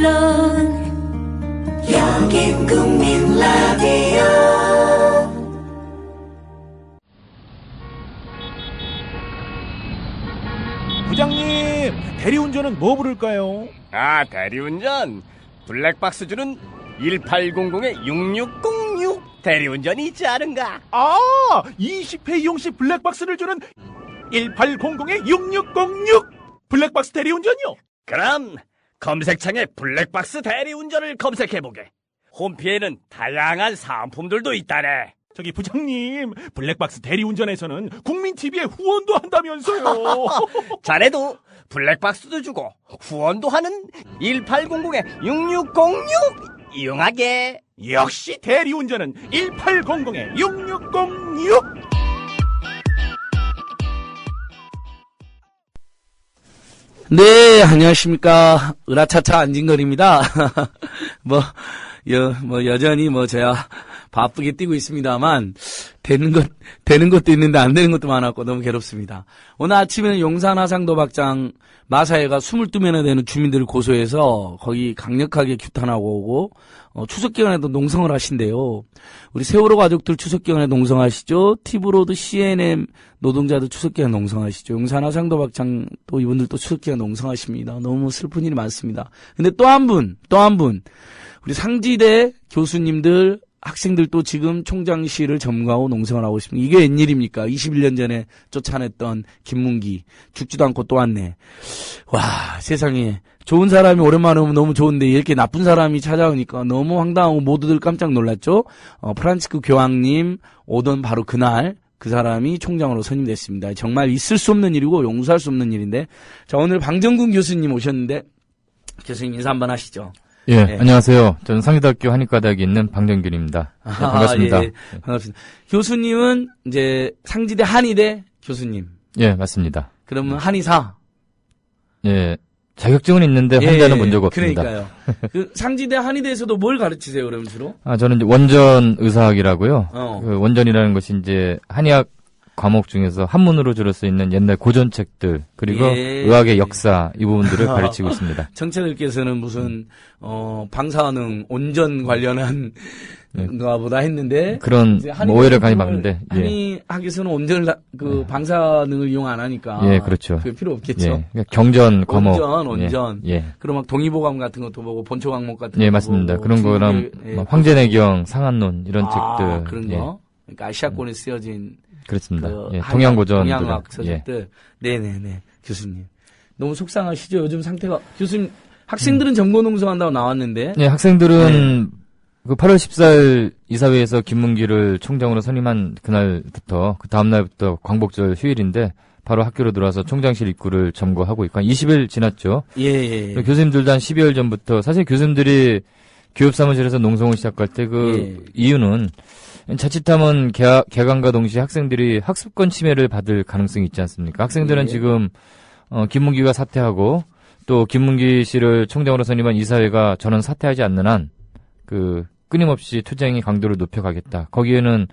물론 여긴 국민 라디오. 부장님, 대리운전은 뭐 부를까요? 아, 대리운전 블랙박스 주는 1800-6606 대리운전이 있지 않은가? 아, 20회 이용시 블랙박스를 주는 1800-6606 블랙박스 대리운전이요? 그럼 검색창에 블랙박스 대리운전을 검색해보게. 홈피에는 다양한 상품들도 있다네. 저기 부장님, 블랙박스 대리운전에서는 국민TV에 후원도 한다면서요. 자네도 블랙박스도 주고 후원도 하는 1800-6606 이용하게. 역시 대리운전은 1800-6606. 네, 안녕하십니까. 으라차차 안진걸입니다. 여전히 저야 바쁘게 뛰고 있습니다만, 되는 것도 있는데 안 되는 것도 많았고 너무 괴롭습니다. 오늘 아침에는 용산 하상도박장 마사회가 22명이나 되는 주민들을 고소해서 거기 강력하게 규탄하고 오고, 추석 기간에도 농성을 하신대요. 우리 세월호 가족들 추석 기간에 농성하시죠? 티브로드 C&M 노동자들 추석 기간 농성하시죠? 용산 하상도박장 또 이분들도 추석 기간 농성하십니다. 너무 슬픈 일이 많습니다. 근데 또 한 분, 우리 상지대 교수님들, 학생들도 지금 총장실을 점거하고 농성을 하고 있습니다. 이게 웬일입니까? 21년 전에 쫓아냈던 김문기. 죽지도 않고 또 왔네. 와, 세상에. 좋은 사람이 오랜만에 오면 너무 좋은데 이렇게 나쁜 사람이 찾아오니까 너무 황당하고 모두들 깜짝 놀랐죠? 프란치스크 교황님 오던 바로 그날 그 사람이 총장으로 선임됐습니다. 정말 있을 수 없는 일이고 용서할 수 없는 일인데. 자, 오늘 방정군 교수님 오셨는데 교수님 인사 한번 하시죠. 예, 네. 안녕하세요. 저는 상지대학교 한의과대학에 있는 방정균입니다. 네, 반갑습니다. 예, 반갑습니다. 교수님은 이제 상지대 한의대 교수님. 예, 맞습니다. 그러면 한의사. 예, 자격증은 있는데 환자는 본 적 없습니다. 그러니까요. 그 상지대 한의대에서도 뭘 가르치세요, 그럼 주로? 저는 이제 원전 의사학이라고요. 그 원전이라는 것이 이제 한의학 과목 중에서 한문으로 줄여 써 있는 옛날 고전책들 그리고 의학의 역사 이 부분들을 가르치고 있습니다. 청취자들께서는 무슨 방사능 온전 관련한 가 보다 했는데 그런 오해를 많이 받는데 한의학에서는 온전을 방사능을 이용 안 하니까 예, 그렇죠. 그게 필요 없겠죠. 예, 경전 과목 온전 그럼 막 동의보감 같은 것도 보고 본초 과목 같은 것도 예, 맞습니다. 보고, 그런 거랑 황제내경 상한론 이런 책들 그런 거 그러니까 아시아권에 쓰여진 그렇습니다. 동양고전 동양학 서적들. 네네네. 교수님. 너무 속상하시죠? 요즘 상태가. 교수님, 학생들은 점거농성한다고 나왔는데. 네, 학생들은 그 8월 14일 이사회에서 김문기를 총장으로 선임한 그날부터, 그 다음날부터 광복절 휴일인데, 바로 학교로 들어와서 총장실 입구를 점거하고 있고, 한 20일 지났죠. 예. 교수님들도 한 12월 전부터, 사실 교수님들이 교육사무실에서 농성을 시작할 때 이유는, 자칫하면 개강과 동시에 학생들이 학습권 침해를 받을 가능성이 있지 않습니까? 학생들은 지금 김문기가 사퇴하고 또 김문기 씨를 총장으로 선임한 이사회가 전원 사퇴하지 않는 한 끊임없이 투쟁의 강도를 높여가겠다. 거기에는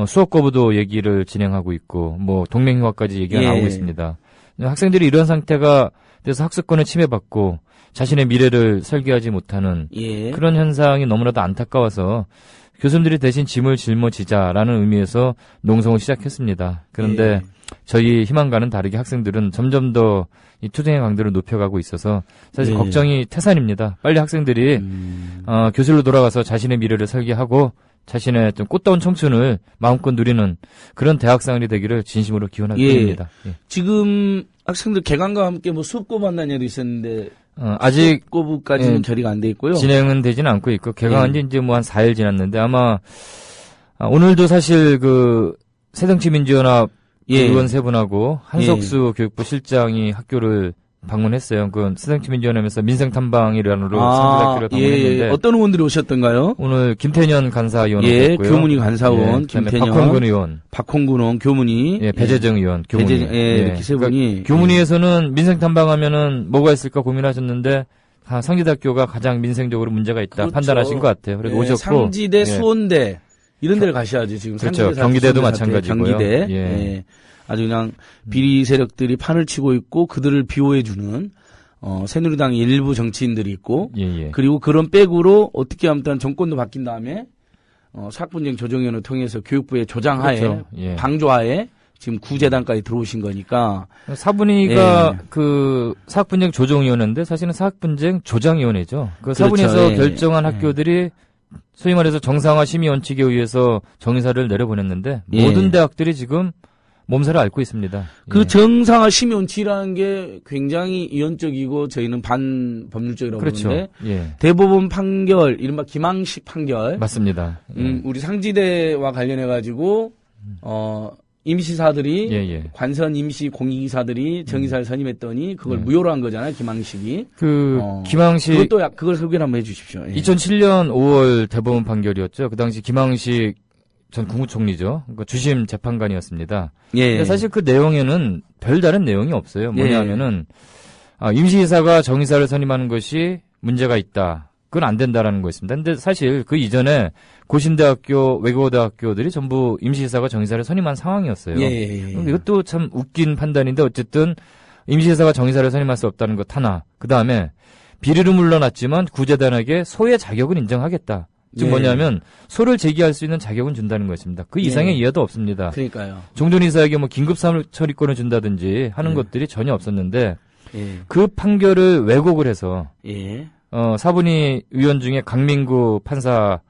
수업 거부도 얘기를 진행하고 있고 동맹휴학까지 얘기가 나오고 있습니다. 학생들이 이런 상태가 돼서 학습권을 침해받고 자신의 미래를 설계하지 못하는 그런 현상이 너무나도 안타까워서 교수님들이 대신 짐을 짊어지자라는 의미에서 농성을 시작했습니다. 그런데 저희 희망과는 다르게 학생들은 점점 더 이 투쟁의 강도를 높여가고 있어서 사실 걱정이 태산입니다. 빨리 학생들이 교실로 돌아가서 자신의 미래를 설계하고 자신의 좀 꽃다운 청춘을 마음껏 누리는 그런 대학생활이 되기를 진심으로 기원합니다. 지금 학생들 개강과 함께 수업 거부한다는 얘기도 있었는데 아직 수업 거부까지는 결의가 안 돼 있고요. 진행은 되지는 않고 있고 개강한 지 이제 한 4일 지났는데 아마 오늘도 사실 새정치민주연합 의원 세 분하고 한석수 교육부 실장이 학교를 방문했어요. 새정치민주연합에서 민생탐방이라는 상지대학교를 방문했는데 어떤 의원들이 오셨던가요? 오늘 김태년 간사위원 오셨고요. 교문위 간사원, 김태년, 박홍근 의원, 박홍근 교문위, 배재정 의원, 교문위. 이렇게 세 분이. 교문위에서는 민생탐방하면은 뭐가 있을까 고민하셨는데 상지대학교가 가장 민생적으로 문제가 있다 판단하신 것 같아요. 그래서 오셨고 상지대, 수원대 이런 데를 가셔야지 지금. 그렇죠. 경기대도 마찬가지고요. 경기대. 아주 그냥 비리 세력들이 판을 치고 있고 그들을 비호해주는 새누리당의 일부 정치인들이 있고, 예, 예. 그리고 그런 백으로 어떻게 하면 정권도 바뀐 다음에 사학분쟁 조정위원회를 통해서 교육부의 조장하에 그렇죠. 예. 방조하에 지금 구재단까지 들어오신 거니까 사분위가 예. 그 사학분쟁 조정위원회인데 사실은 사학분쟁 조장위원회죠. 그 그렇죠. 사분위에서 예. 결정한 예. 학교들이 소위 말해서 정상화 심의 원칙에 의해서 정의사를 내려보냈는데 예. 모든 대학들이 지금 몸살을 앓고 있습니다. 그 예. 정상화 심의 원칙이라는 게 굉장히 이원적이고 저희는 반법률적이라고 그렇죠. 보는데 예. 대법원 판결, 이른바 김항식 판결, 맞습니다. 예. 우리 상지대와 관련해 가지고 임시사들이 예, 예. 관선 임시 공익이사들이 정의사를 선임했더니 그걸 예. 무효로 한 거잖아요, 김항식이. 김항식 그걸 소개를 한번 해주십시오. 예. 2007년 5월 대법원 판결이었죠. 그 당시 김항식 전 국무총리죠. 그러니까 주심 재판관이었습니다. 예. 근데 사실 그 내용에는 별다른 내용이 없어요. 예. 뭐냐면은 임시이사가 정의사를 선임하는 것이 문제가 있다. 그건 안 된다라는 거였습니다. 근데 사실 그 이전에 고신대학교, 외국어대학교들이 전부 임시이사가 정의사를 선임한 상황이었어요. 예. 이것도 참 웃긴 판단인데 어쨌든 임시이사가 정의사를 선임할 수 없다는 것 하나. 그 다음에 비리로 물러났지만 구재단에게 소의 자격은 인정하겠다. 즉 예. 뭐냐면 소를 제기할 수 있는 자격은 준다는 것입니다. 그 이상의 예. 이하도 없습니다. 그러니까요. 종전 이사에게 뭐 긴급 사물 처리권을 준다든지 하는 것들이 전혀 없었는데 예. 그 판결을 왜곡을 해서 예. 사분위 위원 중에 강민구 판사가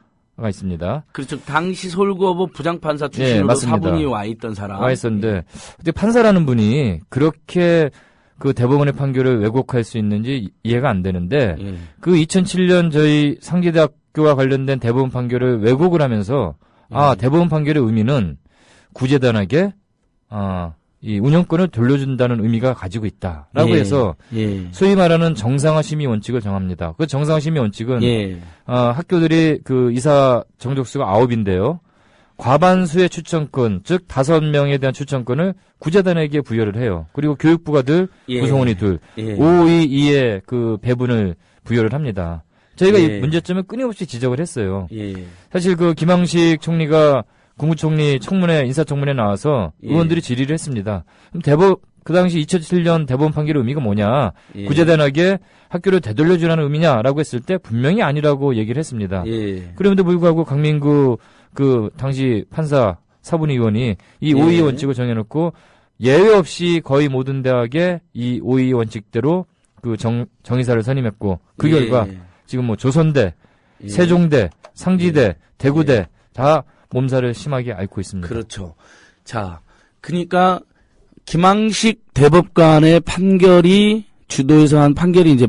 있습니다. 그렇죠. 당시 서울고법 부장판사 출신으로 맞습니다. 사분이 와 있던 사람. 와 있었는데 근데 판사라는 분이 그렇게 그 대법원의 판결을 왜곡할 수 있는지 이해가 안 되는데 예. 그 2007년 저희 상지대학교와 관련된 대법원 판결을 왜곡을 하면서 대법원 판결의 의미는 구재단에게 이 운영권을 돌려준다는 의미가 가지고 있다라고 예. 해서 예. 소위 말하는 정상화 심의 원칙을 정합니다. 그 정상화 심의 원칙은 예. 학교들이 그 이사 정족수가 9인데요. 과반수의 추천권, 즉 5명에 대한 추천권을 구재단에게 부여를 해요. 그리고 교육부가 들, 예. 구성원이 둘, 예. 5-2-2의 그 배분을 부여를 합니다. 저희가 예. 이 문제점을 끊임없이 지적을 했어요. 예. 사실 그 김항식 총리가 국무총리 청문회, 인사청문회 나와서 예. 의원들이 질의를 했습니다. 그럼 그 당시 2007년 대법원 판결의 의미가 뭐냐? 예. 구재단에게 학교를 되돌려주라는 의미냐라고 했을 때 분명히 아니라고 얘기를 했습니다. 예. 그럼에도 불구하고 강민구 그 당시 판사 사분위 의원이 이 예. 5.22 원칙을 정해놓고 예외 없이 거의 모든 대학에 이 5.22 원칙대로 그 정의사를 선임했고 그 예. 결과 지금 뭐 조선대, 예. 세종대, 상지대, 대구대 다 몸살을 심하게 앓고 있습니다. 그렇죠. 자, 그러니까 김항식 대법관의 판결이 주도해서 한 판결이 이제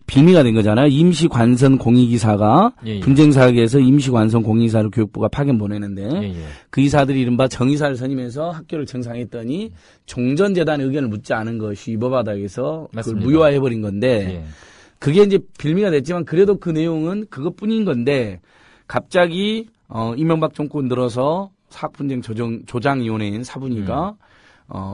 빌미가 된 거잖아요. 임시관선 공익이사가 예, 예. 분쟁사학에서 임시관선 공익이사를 교육부가 파견 보내는데 예, 예. 그 이사들이 이른바 정의사를 선임해서 학교를 정상했더니 종전재단의 의견을 묻지 않은 것이 위법하다고 그걸 맞습니다. 무효화해버린 건데 예. 그게 이제 빌미가 됐지만 그래도 그 내용은 그것뿐인 건데 갑자기 이명박 정권 들어서 사학분쟁 조장위원회인 사분위가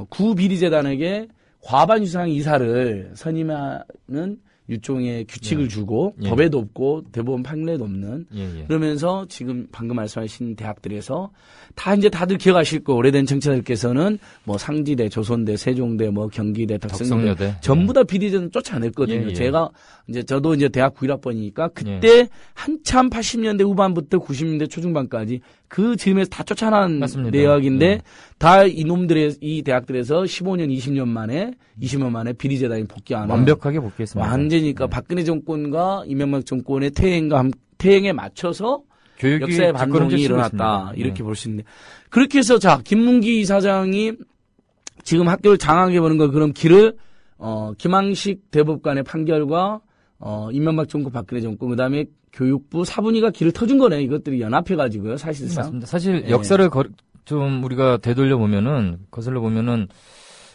구비리재단에게 과반 이상 이사를 선임하는 일종의 규칙을 주고 예. 법에도 없고 대법원 판례도 없는 예, 예. 그러면서 지금 방금 말씀하신 대학들에서 다 이제 다들 기억하실 거 오래된 청취자들께서는 뭐 상지대, 조선대, 세종대, 뭐 경기대, 덕성여대 덕성여대. 전부 다 비리재단 쫓아냈거든요. 예, 예. 제가 이제 저도 이제 대학 9일학번이니까 그때 한참 80년대 후반부터 90년대 초중반까지 그 즈음에서 다 쫓아난 맞습니다. 내역인데 예. 다 이 대학들에서 15년, 20년 만에 비리재단이 복귀하는 완벽하게 복귀했습니다. 완전히니까 예. 박근혜 정권과 이명박 정권의 퇴행에 맞춰서 교육이 역사의 반동이 뒷걸음질 치고 일어났다 있습니다. 이렇게 예. 볼 수 있는데 그렇게 해서 자 김문기 이사장이 지금 학교를 장악해 보는 거 그럼 길을 김항식 대법관의 판결과 이명박 정권 박근혜 정권 그다음에 교육부 사분위가 길을 터준 거네 이것들이 연합해 가지고요 사실상 맞습니다. 사실 예. 역사를 좀 우리가 되돌려 보면은 거슬러 보면은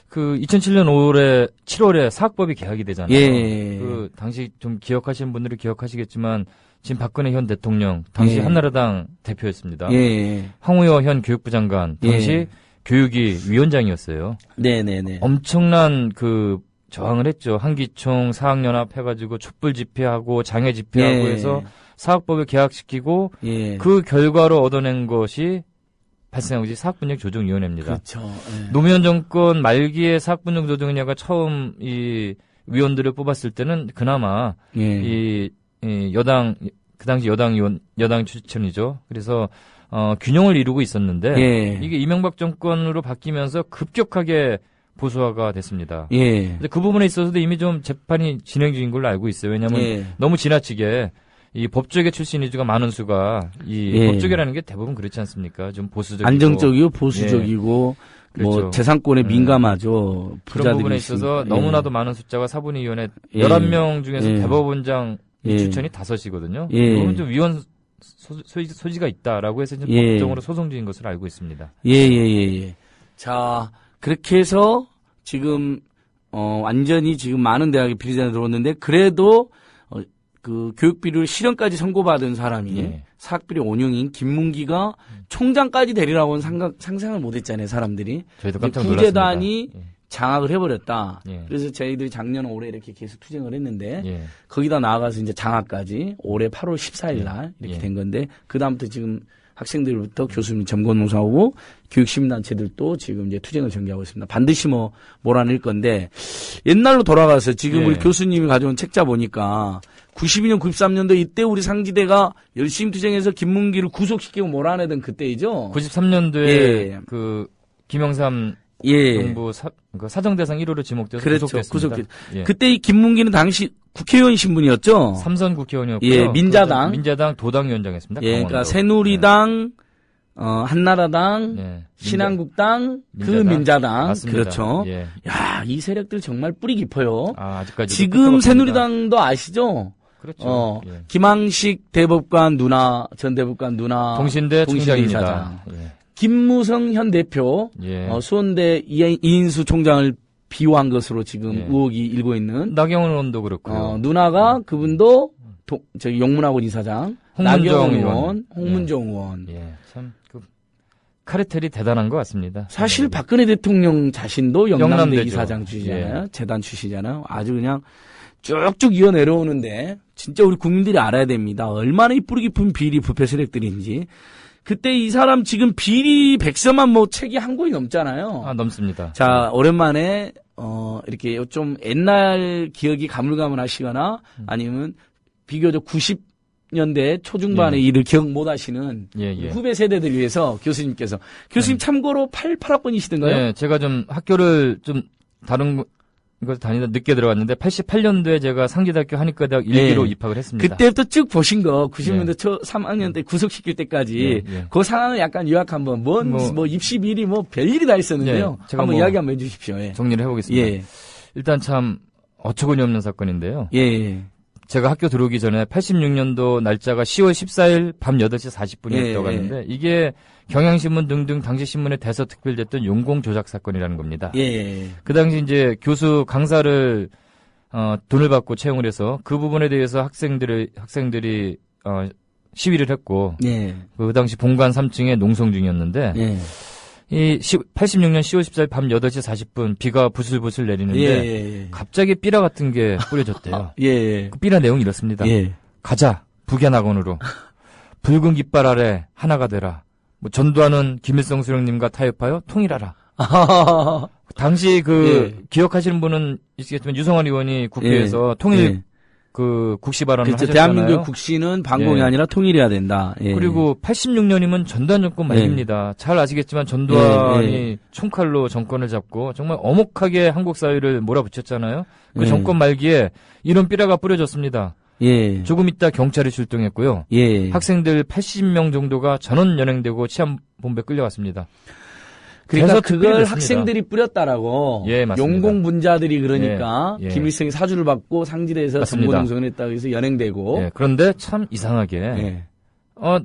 그 2007년 7월에 사학법이 개혁이 되잖아요. 예. 그 당시 좀 기억하시는 분들이 기억하시겠지만 지금 박근혜 현 대통령 당시 예. 한나라당 대표였습니다. 예. 황우여 현 교육부 장관 당시 예. 교육위 위원장이었어요. 네네네. 엄청난 그 저항을 했죠. 한기총 사학연합 해가지고 촛불 집회하고 장애 집회하고 예. 해서 사학법을 개혁시키고 예. 그 결과로 얻어낸 것이 발생한 것이 사학분쟁 조정위원회입니다. 그렇죠. 예. 노무현 정권 말기에 사학분쟁 조정위원회가 처음 위원들을 뽑았을 때는 그나마 예. 이 여당 그 당시 여당 추천이죠. 그래서 균형을 이루고 있었는데 예. 이게 이명박 정권으로 바뀌면서 급격하게 보수화가 됐습니다. 예. 근데 그 부분에 있어서도 이미 좀 재판이 진행 중인 걸로 알고 있어요. 왜냐하면 예. 너무 지나치게 이 법조계 출신 위주가 많은 수가 이 예. 법조계라는 게 대부분 그렇지 않습니까? 좀 보수적이고 안정적이고 보수적이고 뭐 그렇죠. 재산권에 민감하죠. 그런 부분에 부자들이 있어서 있으니까. 너무나도 많은 숫자가 사분위원회 예. 11명 중에서 예. 대법원장 예. 추천이 5이거든요. 예. 그러면 좀 위원 소지가 있다라고 해서 이제 예. 법정으로 소송 중인 것으로 알고 있습니다. 예. 자, 그렇게 해서 지금 완전히 지금 많은 대학에 비리단에 들어왔는데 그래도 그 교육비를 실형까지 선고받은 사람이 예. 사학비리 원흉인 김문기가 총장까지 되리라고는 상상을 못했잖아요, 사람들이. 저희도 깜짝 놀랐습니다. 구제단이 장악을 해버렸다. 예. 그래서 저희들이 작년 올해 이렇게 계속 투쟁을 했는데 예. 거기다 나아가서 이제 장악까지 올해 8월 14일 날 이렇게 예. 된 건데 그다음부터 지금 학생들부터 교수님 점검노사하고 교육시민단체들도 지금 이제 투쟁을 전개하고 있습니다. 반드시 뭐 몰아낼 건데 옛날로 돌아가서 지금 예. 우리 교수님이 가져온 책자 보니까 92년, 93년도 이때 우리 상지대가 열심히 투쟁해서 김문기를 구속시키고 몰아내던 그때이죠. 93년도에 예. 그 김영삼 예. 정부 사정대상 1호로 지목돼서 그렇죠. 구속됐습니다. 예. 그때 이 김문기는 당시 국회의원 신분이었죠. 삼선 국회의원이었고요. 예, 민자당. 민자당 도당위원장이었습니다. 예, 강원도. 그러니까 새누리당, 한나라당, 예. 신한국당, 그 민자당. 민자당. 맞습니다. 그렇죠. 예. 야, 이 세력들 정말 뿌리 깊어요. 아직까지 지금 새누리당도 아시죠? 그렇죠. 예. 김항식 대법관 누나, 전 대법관 누나. 동신대 총장입니다. 이사장. 예. 김무성 현 대표, 예. 수원대 이인수 총장을 비호한 것으로 지금 예. 의혹이 일고 있는. 나경원 의원도 그렇고요. 누나가 그분도 저기 용문학원 이사장, 홍문정 나경원 의원. 의원, 홍문정 의원. 예. 참 카르텔이 대단한 것 같습니다. 사실 박근혜 대통령 자신도 영남대 영남대죠. 이사장 출신이잖아요. 재단 출신이잖아요. 아주 그냥 쭉쭉 이어 내려오는데 진짜 우리 국민들이 알아야 됩니다. 얼마나 이 뿌리 깊은 비리 부패 세력들인지. 그때 이 사람 지금 비리 백서만 뭐 책이 한 권이 넘잖아요. 넘습니다. 자, 오랜만에 이렇게 좀 옛날 기억이 가물가물하시거나 아니면 비교적 90년대 초중반의 일을 기억 못 하시는 예. 후배 세대들 위해서 교수님께서 교수님 참고로 88학번이시던가요? 예, 제가 좀 학교를 좀 다른 걸 다니다 늦게 들어갔는데 88년도에 제가 상지대학교 한의과대학 1기로 예. 입학을 했습니다. 그때부터 쭉 보신 거 90년대 초 3학년 때 구속시킬 때까지 예. 그 상황을 약간 요약 한번 뭐 입시 비리 뭐 별일이 다 있었는데요. 예, 제가 한번 뭐 이야기 한번 해주십시오. 예. 정리를 해보겠습니다. 예. 일단 참 어처구니 없는 사건인데요. 예. 제가 학교 들어오기 전에 86년도 날짜가 10월 14일 밤 8시 40분이었다고 예, 하는데 이게 경향신문 등등 당시 신문에 대서특필됐던 용공 조작 사건이라는 겁니다. 예. 그 당시 이제 교수 강사를 돈을 받고 채용을 해서 그 부분에 대해서 학생들이 시위를 했고 예. 그 당시 본관 3층에 농성 중이었는데 예. 이 86년 10월 14일 밤 8시 40분 비가 부슬부슬 내리는데 예. 갑자기 삐라 같은 게 뿌려졌대요. 예. 그 삐라 내용이 이렇습니다. 예. 가자 북야낙원으로 붉은 깃발 아래 하나가 되라. 뭐 전두환은 김일성 수령님과 타협하여 통일하라. 당시 기억하시는 분은 있겠지만 유성환 의원이 국회에서 통일 국시 발언을 그렇죠. 하셨잖아요. 대한민국 국시는 반공이 아니라 통일해야 된다. 예. 그리고 86년이면 전두환 정권 말입니다. 잘 아시겠지만 전두환이 총칼로 정권을 잡고 정말 엄혹하게 한국 사회를 몰아붙였잖아요. 그 정권 말기에 이런 삐라가 뿌려졌습니다. 예. 조금 있다 경찰이 출동했고요. 예. 학생들 80명 정도가 전원 연행되고 치안본부에 끌려갔습니다. 그러니까 그래서 그걸 됐습니다. 학생들이 뿌렸다라고. 예, 맞습니다. 용공분자들이 그러니까 예. 김일성이 사주를 받고 상지대에서 맞습니다. 정보농성을 했다고 해서 연행되고. 예, 그런데 참 이상하게 예.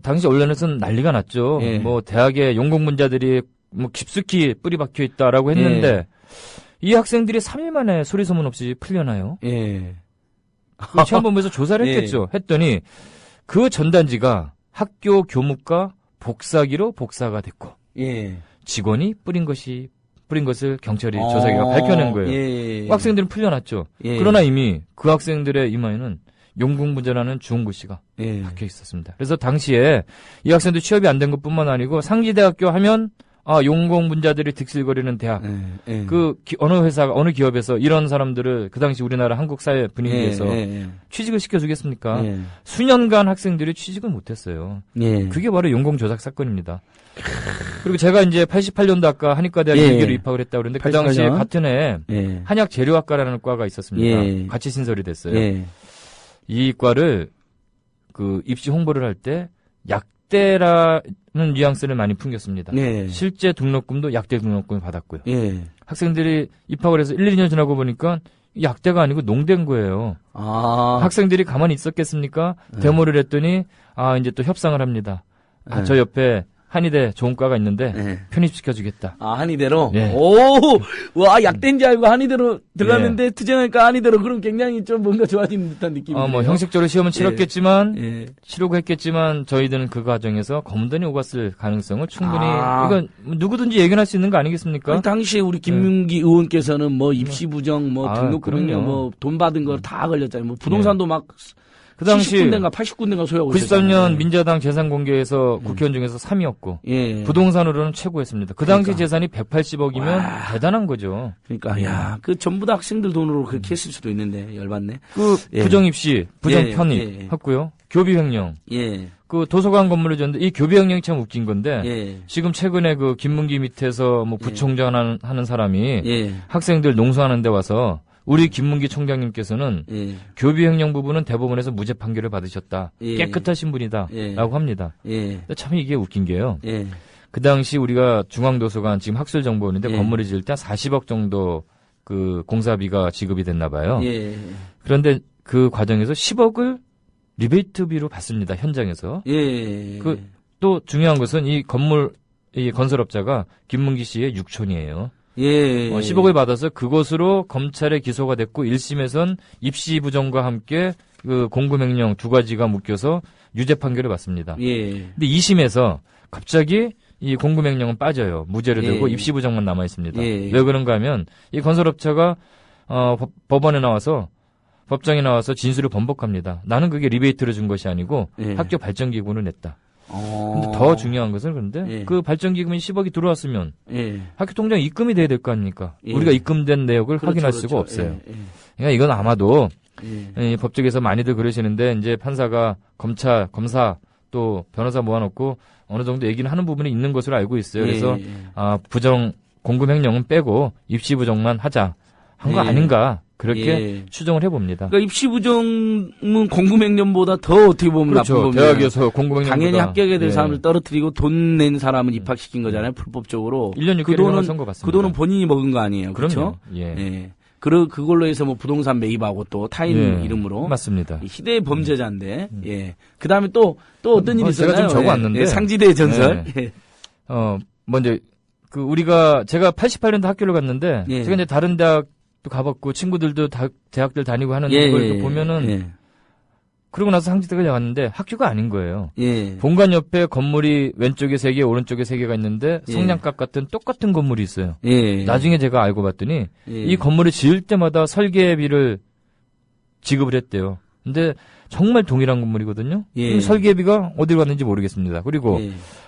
당시 언론에서는 난리가 났죠. 예. 뭐 대학에 용공분자들이 뭐 깊숙이 뿌리 박혀 있다라고 했는데 이 학생들이 3일 만에 소리 소문 없이 풀려나요. 예. 그 치안본부에서 조사를 했겠죠. 했더니 그 전단지가 학교 교무과 복사기로 복사가 됐고 예. 직원이 뿌린 것을 경찰이 조사기가 밝혀낸 거예요. 예. 그 학생들은 풀려났죠. 예. 그러나 이미 그 학생들의 이마에는 용공분자라는 주홍글씨가 예. 박혀 있었습니다. 그래서 당시에 이 학생들 취업이 안 된 것뿐만 아니고 상지대학교 하면 용공 분자들이 득실거리는 대학. 어느 회사가, 어느 기업에서 이런 사람들을 그 당시 우리나라 한국 사회 분위기에서 취직을 시켜주겠습니까? 수년간 학생들이 취직을 못했어요. 그게 바로 용공 조작 사건입니다. 그리고 제가 이제 88년도 아까 한의과대학에 1기로 입학을 했다고 그랬는데 그 당시에 같은 해에 한약 재료학과라는 과가 있었습니다. 같이 신설이 됐어요. 이 과를 그 입시 홍보를 할 때 약대라는 뉘앙스를 많이 풍겼습니다. 실제 등록금도 약대 등록금을 받았고요. 학생들이 입학을 해서 1, 2년 지나고 보니까 약대가 아니고 농대인 거예요. 학생들이 가만히 있었겠습니까? 데모를 했더니 이제 또 협상을 합니다. 저 옆에 한의대 좋은 과가 있는데 편입시켜주겠다. 한의대로? 예. 와, 약대인지 알고 한의대로 들어갔는데 투쟁하니까 한의대로 그럼 굉장히 좀 뭔가 좋아지는 듯한 느낌이. 형식적으로 시험은 치렀겠지만, 치르고 했겠지만, 저희들은 그 과정에서 검돈이 오갔을 가능성을 충분히, 이건 누구든지 예견할 수 있는 거 아니겠습니까? 아니, 당시에 우리 김문기 의원께서는 뭐 입시 부정, 뭐 등록금요, 뭐 돈 받은 거 다 걸렸잖아요. 뭐 부동산도 막, 그 당시 70군데인가 80군데인가 소유하고 93년 민자당 재산 공개에서 국회의원 중에서 3위였고 부동산으로는 최고였습니다. 그 당시 재산이 180억이면 대단한 거죠. 그러니까 그 전부 다 학생들 돈으로 그렇게 했을 수도 있는데 열받네. 부정 입시, 부정 편입 했고요. 교비 횡령. 그 도서관 건물을 줬는데 이 교비 횡령이 참 웃긴 건데 지금 최근에 그 김문기 밑에서 뭐 부총장 하는 사람이 학생들 농수하는 데 와서 우리 김문기 총장님께서는 교비 횡령 부분은 대법원에서 무죄 판결을 받으셨다. 깨끗하신 분이다. 라고 합니다. 참 이게 웃긴 게요. 그 당시 우리가 중앙도서관 지금 학술정보원인데 건물을 지을 때 40억 정도 그 공사비가 지급이 됐나 봐요. 그런데 그 과정에서 10억을 리베이트비로 받습니다. 현장에서. 또 중요한 것은 이 건설업자가 김문기 씨의 육촌이에요. 10억을 받아서 그것으로 검찰에 기소가 됐고 1심에선 입시 부정과 함께 그 공금횡령 두 가지가 묶여서 유죄 판결을 받습니다. 근데 2심에서 갑자기 이 공금횡령은 빠져요. 무죄를 되고 입시 부정만 남아 있습니다. 왜 그런가 하면 이 건설업체가 법원에 나와서 법정에 나와서 진술을 번복합니다. 나는 그게 리베이트를 준 것이 아니고 학교 발전기금을 냈다. 근데 더 중요한 것은 그런데 그 발전기금이 10억이 들어왔으면 학교 통장에 입금이 돼야 될 거 아닙니까? 우리가 입금된 내역을 확인할 수가 없어요. 그러니까 이건 아마도 법조계에서 많이들 그러시는데 이제 판사가 검사 또 변호사 모아놓고 어느 정도 얘기는 하는 부분이 있는 것으로 알고 있어요. 그래서 부정 공금횡령은 빼고 입시 부정만 하자 한 거 아닌가. 그렇게 추정을 해봅니다. 그러니까 입시 부정은 공금횡령보다 더 어떻게 보면 그렇죠. 나쁜 겁니다. 대학에서 공금횡령보다 당연히 합격에 될 사람을 떨어뜨리고 돈 낸 사람은 입학시킨 거잖아요. 불법적으로. 1년 6개월 선고 받습니다. 그 돈은 본인이 먹은 거 아니에요. 그럼요. 그렇죠? 그걸로 해서 뭐 부동산 매입하고 또 타인 이름으로. 맞습니다. 희대의 범죄자인데. 그 다음에 또 어떤 일이 있었나요? 제가 좀 적어왔는데. 상지대 전설. 먼저 제가 88년도 학교를 갔는데 제가 이제 다른 대학도 가봤고 친구들도 대학들 다니고 하는 걸 보면은 그러고 나서 상지대가 갔는데 학교가 아닌 거예요. 본관 옆에 건물이 왼쪽에 3개, 오른쪽에 3개가 있는데 성냥갑 같은 똑같은 건물이 있어요. 나중에 제가 알고 봤더니 이 건물을 지을 때마다 설계비를 지급을 했대요. 근데 정말 동일한 건물이거든요. 설계비가 어디로 갔는지 모르겠습니다. 그리고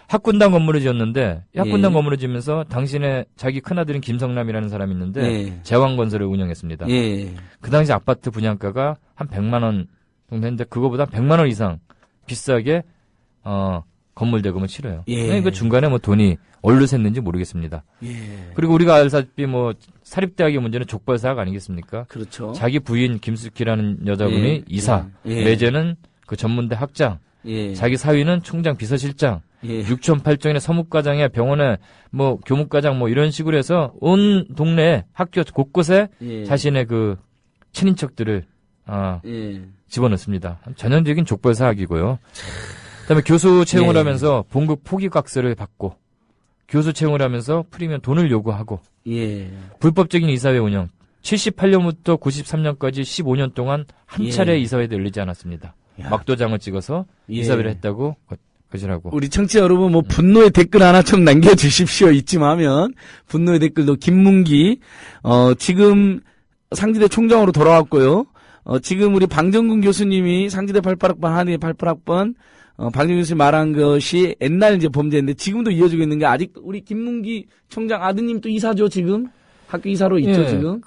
학군당 건물을 지었는데 학군당 건물을 지으면서 당신의 자기 큰아들인 김성남이라는 사람이 있는데 제왕건설을 운영했습니다. 그 당시 아파트 분양가가 한 100만 원 정도 했는데 그거보다 100만 원 이상 비싸게 건물 대금을 치러요. 그 중간에 뭐 돈이 어디로 샜는지 모르겠습니다. 그리고 우리가 알다시피 뭐 사립대학의 문제는 족벌사학 아니겠습니까? 그렇죠. 자기 부인 김숙희라는 여자분이 이사, 매제는 그 전문대 학장, 자기 사위는 총장 비서실장, 6천 8천의 서무과장에 병원에 뭐 교무과장 뭐 이런 식으로 해서 온 동네 학교 곳곳에 자신의 그 친인척들을 집어넣습니다. 전형적인 족벌사학이고요. 그다음에 교수 채용을 하면서 봉급 포기각서를 받고 교수 채용을 하면서 프리미엄 돈을 요구하고 불법적인 이사회 운영 78년부터 93년까지 15년 동안 한 차례 이사회도 열리지 않았습니다. 막도장을 찍어서 이사회를 했다고 거짓하고. 우리 청취자 여러분 뭐 분노의 댓글 하나 좀 남겨주십시오. 이쯤 하면 분노의 댓글도 김문기 지금 상지대 총장으로 돌아왔고요. 지금 우리 방정근 교수님이 상지대 88학번 한의대 88학번 박정희 씨 말한 것이 옛날 이제 범죄인데 지금도 이어지고 있는 게 아직 우리 김문기 총장 아드님 또 이사죠, 지금? 학교 이사로 있죠, 예, 지금?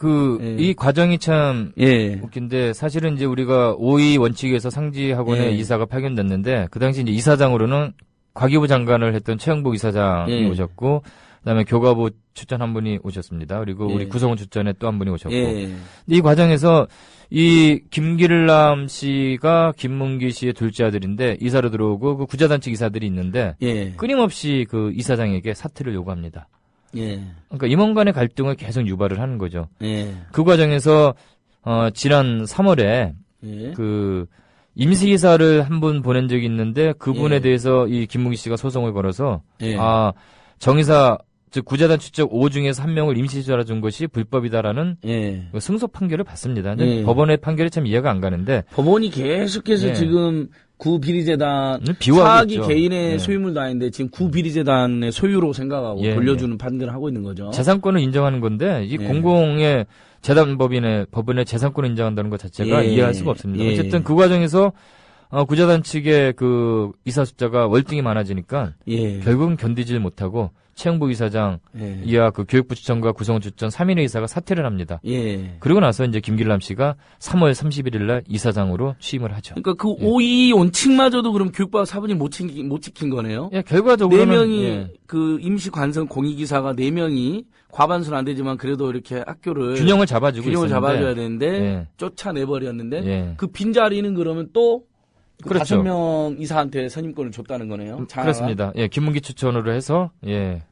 이 과정이 참 예. 웃긴데 사실은 이제 우리가 5위 원칙에서 상지학원에 예. 이사가 파견됐는데 그 당시 이제 이사장으로는 과기부 장관을 했던 최영복 이사장이 예. 오셨고 그다음에 교과부 출전 한 분이 오셨습니다. 그리고 예. 우리 구성원 출전에 또 한 분이 오셨고 예. 근데 이 과정에서 이 김길남 씨가 김문기 씨의 둘째 아들인데 이사로 들어오고 그 구자단측 이사들이 있는데 예. 끊임없이 그 이사장에게 사퇴를 요구합니다. 예. 그러니까 임원 간의 갈등을 계속 유발을 하는 거죠. 예. 그 과정에서 지난 3월에 예. 그 임시이사를 한 분 보낸 적이 있는데 그분에 예. 대해서 이 김문기 씨가 소송을 걸어서 예. 정이사 즉 구자단 출석 5 중에서 한 명을 임시이사로 준 것이 불법이다라는 예. 그 승소 판결을 받습니다. 근데 예. 법원의 판결이 참 이해가 안 가는데 법원이 계속해서 예. 지금 구비리재단 비호하고 사학이 있죠. 개인의 예. 소유물도 아닌데 지금 구비리재단의 소유로 생각하고 예. 돌려주는 판결을 하고 있는 거죠. 재산권을 인정하는 건데 이 예. 공공의 재단법인의 법원의 재산권을 인정한다는 것 자체가 예. 이해할 수가 없습니다. 예. 어쨌든 그 과정에서 구자단 측의 그 이사 숫자가 월등히 많아지니까 예. 결국은 견디질 못하고 최영복 이사장 예. 이하 그 교육부 추천과 구성원 추천 3인의 이사가 사퇴를 합니다. 예. 그리고 나서 이제 김길남 씨가 3월 31일 날 이사장으로 취임을 하죠. 그러니까 그 5위 원칙마저도 그럼 교육부 사부님 못 지킨 거네요. 예, 결과적으로는 4명이 예, 그 임시 관성 공익이사가 4명이 과반수는 안 되지만 그래도 이렇게 학교를 균형을 잡아주고 균형을 있었는데 잡아줘야 되는데 예. 쫓아내버렸는데 예. 그 빈자리는 그러면 또 그렇죠. 5명 이사한테 선임권을 줬다는 거네요. 장하가. 그렇습니다. 예, 김문기 추천으로 해서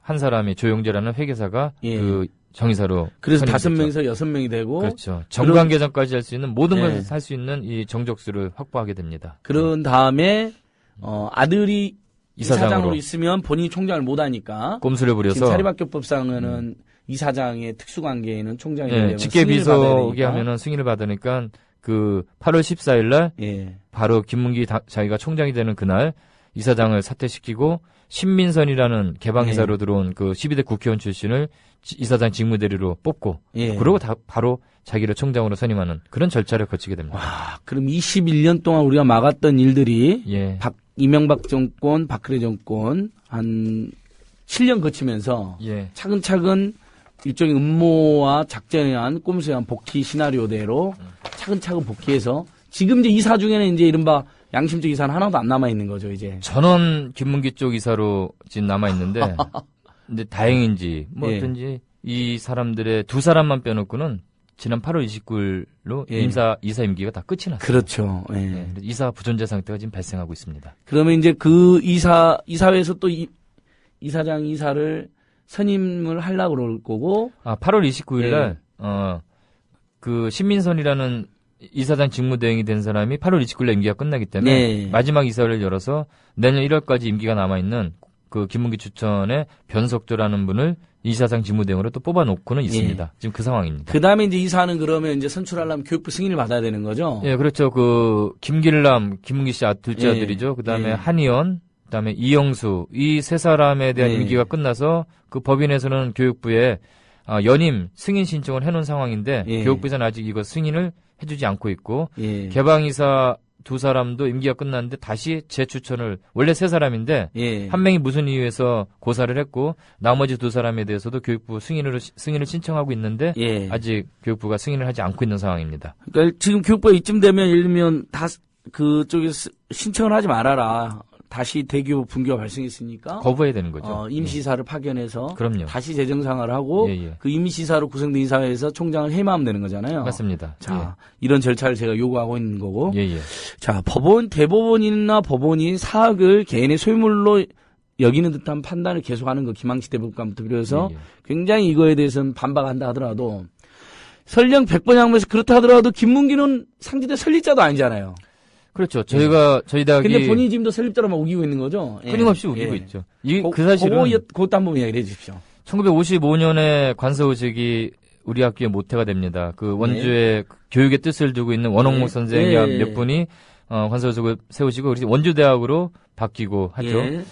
한 사람이 조용재라는 회계사가 예. 그 정이사로 그래서 선임됐죠. 5명에서 6명이 되고 그렇죠. 정관계정까지 할 수 있는 모든 예. 것을 할 수 있는 이 정적수를 확보하게 됩니다. 그런 다음에 아들이 이사장으로. 이사장으로 있으면 본인이 총장을 못 하니까 꼼수를 지금 부려서 사립학교법상은 이사장의 특수관계에는 총장이 되려면 예, 직계 승인을 받아야 비서기 되니까. 하면은 승인을 받으니까 그 8월 14일 날 예. 바로 김문기 자기가 총장이 되는 그날 이사장을 사퇴시키고 신민선이라는 개방이사로 들어온 그 12대 국회의원 출신을 이사장 직무대리로 뽑고 예. 그러고 바로 자기를 총장으로 선임하는 그런 절차를 거치게 됩니다. 와, 그럼 21년 동안 우리가 막았던 일들이 예. 이명박 정권, 박근혜 정권 한 7년 거치면서 예. 차근차근 일종의 음모와 작전에 의한 꼼수에 의한 복귀 시나리오대로 차근차근 복귀해서 지금 이제 이사 중에는 이제 이른바 양심적 이사는 하나도 안 남아 있는 거죠, 이제. 전원 김문기 쪽 이사로 지금 남아 있는데 이제 다행인지 뭐 예. 어떤지 이 사람들의 두 사람만 빼놓고는 지난 8월 29일로 예. 이사 임기가 다 끝이 났어요. 그렇죠. 예. 예, 그래서 이사 부존재 상태가 지금 발생하고 있습니다. 그러면 이제 그 이사회에서 또 이사장 이사를 선임을 하려고 그럴 거고. 8월 29일 예. 날 그 신민선이라는 이사장 직무대행이 된 사람이 8월 29일 날 임기가 끝나기 때문에 네. 마지막 이사를 열어서 내년 1월까지 임기가 남아 있는 그 김문기 추천의 변석조라는 분을 이사장 직무대행으로 또 뽑아놓고는 있습니다. 지금 그 상황입니다. 그 다음에 이제 이사는 그러면 이제 선출하려면 교육부 승인을 받아야 되는 거죠? 예, 그렇죠. 그 김길남, 김문기 씨 둘째 예. 아들이죠. 그다음에 예. 한의원, 그다음에 이영수 이 세 사람에 대한 예. 임기가 끝나서 그 법인에서는 교육부에 연임 승인 신청을 해놓은 상황인데 예. 교육부에서는 아직 이거 승인을 해주지 않고 있고 예. 개방이사 두 사람도 임기가 끝났는데 다시 재추천을 원래 세 사람인데 예. 한 명이 무슨 이유에서 고사를 했고 나머지 두 사람에 대해서도 교육부 승인을 신청하고 있는데 예. 아직 교육부가 승인을 하지 않고 있는 상황입니다. 그러니까 지금 교육부가 이쯤 되면 예를 들면 다 그쪽에서 신청을 하지 말아라. 다시 대교 분교가 발생했으니까 거부해야 되는 거죠. 임시사를 파견해서 그럼요. 다시 재정상을 하고 예, 예. 그 임시사로 구성된 이사회에서 총장을 해임하면 되는 거잖아요. 맞습니다. 자, 이런 절차를 제가 요구하고 있는 거고. 예, 예. 자, 대법원이나 법원이 사학을 개인의 소유물로 여기는 듯한 판단을 계속하는 거 김항식 대법관부터 비롯해서 예, 예. 굉장히 이거에 대해서는 반박한다 하더라도 설령 100번 양보해서 그렇다 하더라도 김문기는 상지대 설립자도 아니잖아요. 그렇죠. 저희 대학이 근데 본인이 지금도 설립자로만 우기고 있는 거죠? 예. 끊임없이 우기고 예. 있죠. 그 사실은 그것도 한번 이야기해 주십시오. 1955년에 관서의식이 우리 학교의 모태가 됩니다. 그 원주의 교육의 뜻을 두고 있는 원홍목 선생이 예. 몇 분이 관서의식을 세우시고 우리 원주대학으로 바뀌고 하죠. 예.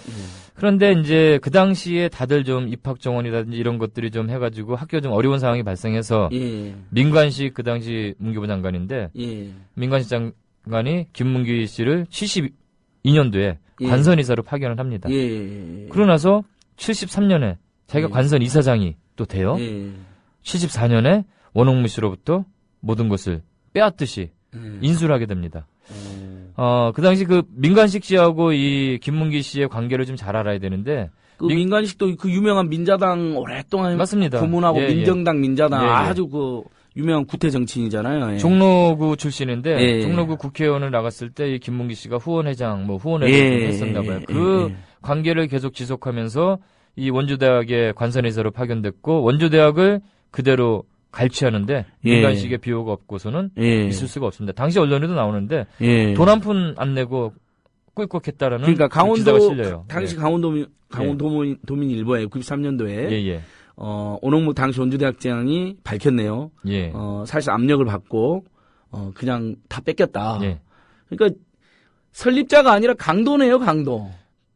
그런데 이제 그 당시에 다들 좀 입학 정원이라든지 이런 것들이 좀 해가지고 학교 좀 어려운 상황이 발생해서 예. 민관식 그 당시 문교부 장관인데 예. 민관식 장관이 김문기 씨를 72년도에 예. 관선이사로 파견을 합니다. 예. 그러고 나서 73년에 자기가 예. 관선 이사장이 또 돼요. 예. 74년에 원홍무 씨로부터 모든 것을 빼앗듯이 예. 인수를 하게 됩니다. 그 당시 그 민관식 씨하고 이 김문기 씨의 관계를 좀 잘 알아야 되는데 그 민관식도 그 유명한 민자당 오랫동안 맞습니다. 고문하고 예, 예. 민정당 민자당 예, 예. 아주 그 유명한 구태 정치인이잖아요. 예. 종로구 출신인데 예. 종로구 국회의원을 나갔을 때 이 김문기 씨가 후원회장 뭐 후원회를 예. 했었나 봐요. 예. 그 예. 관계를 계속 지속하면서 이 원주대학의 관선이사로 파견됐고 원주대학을 그대로 갈취하는데 예. 민간식의 비호가 없고서는 예. 있을 수가 없습니다. 당시 언론에도 나오는데 예. 돈 한 푼 안 내고 꿀꺽했다라는 그러니까 기사가 강원도 실려요. 당시 예. 강원도민일보에 93년도에 예, 예. 오농무 당시 원주대학장이 밝혔네요. 예. 사실 압력을 받고 그냥 다 뺏겼다. 예. 그러니까 설립자가 아니라 강도네요, 강도.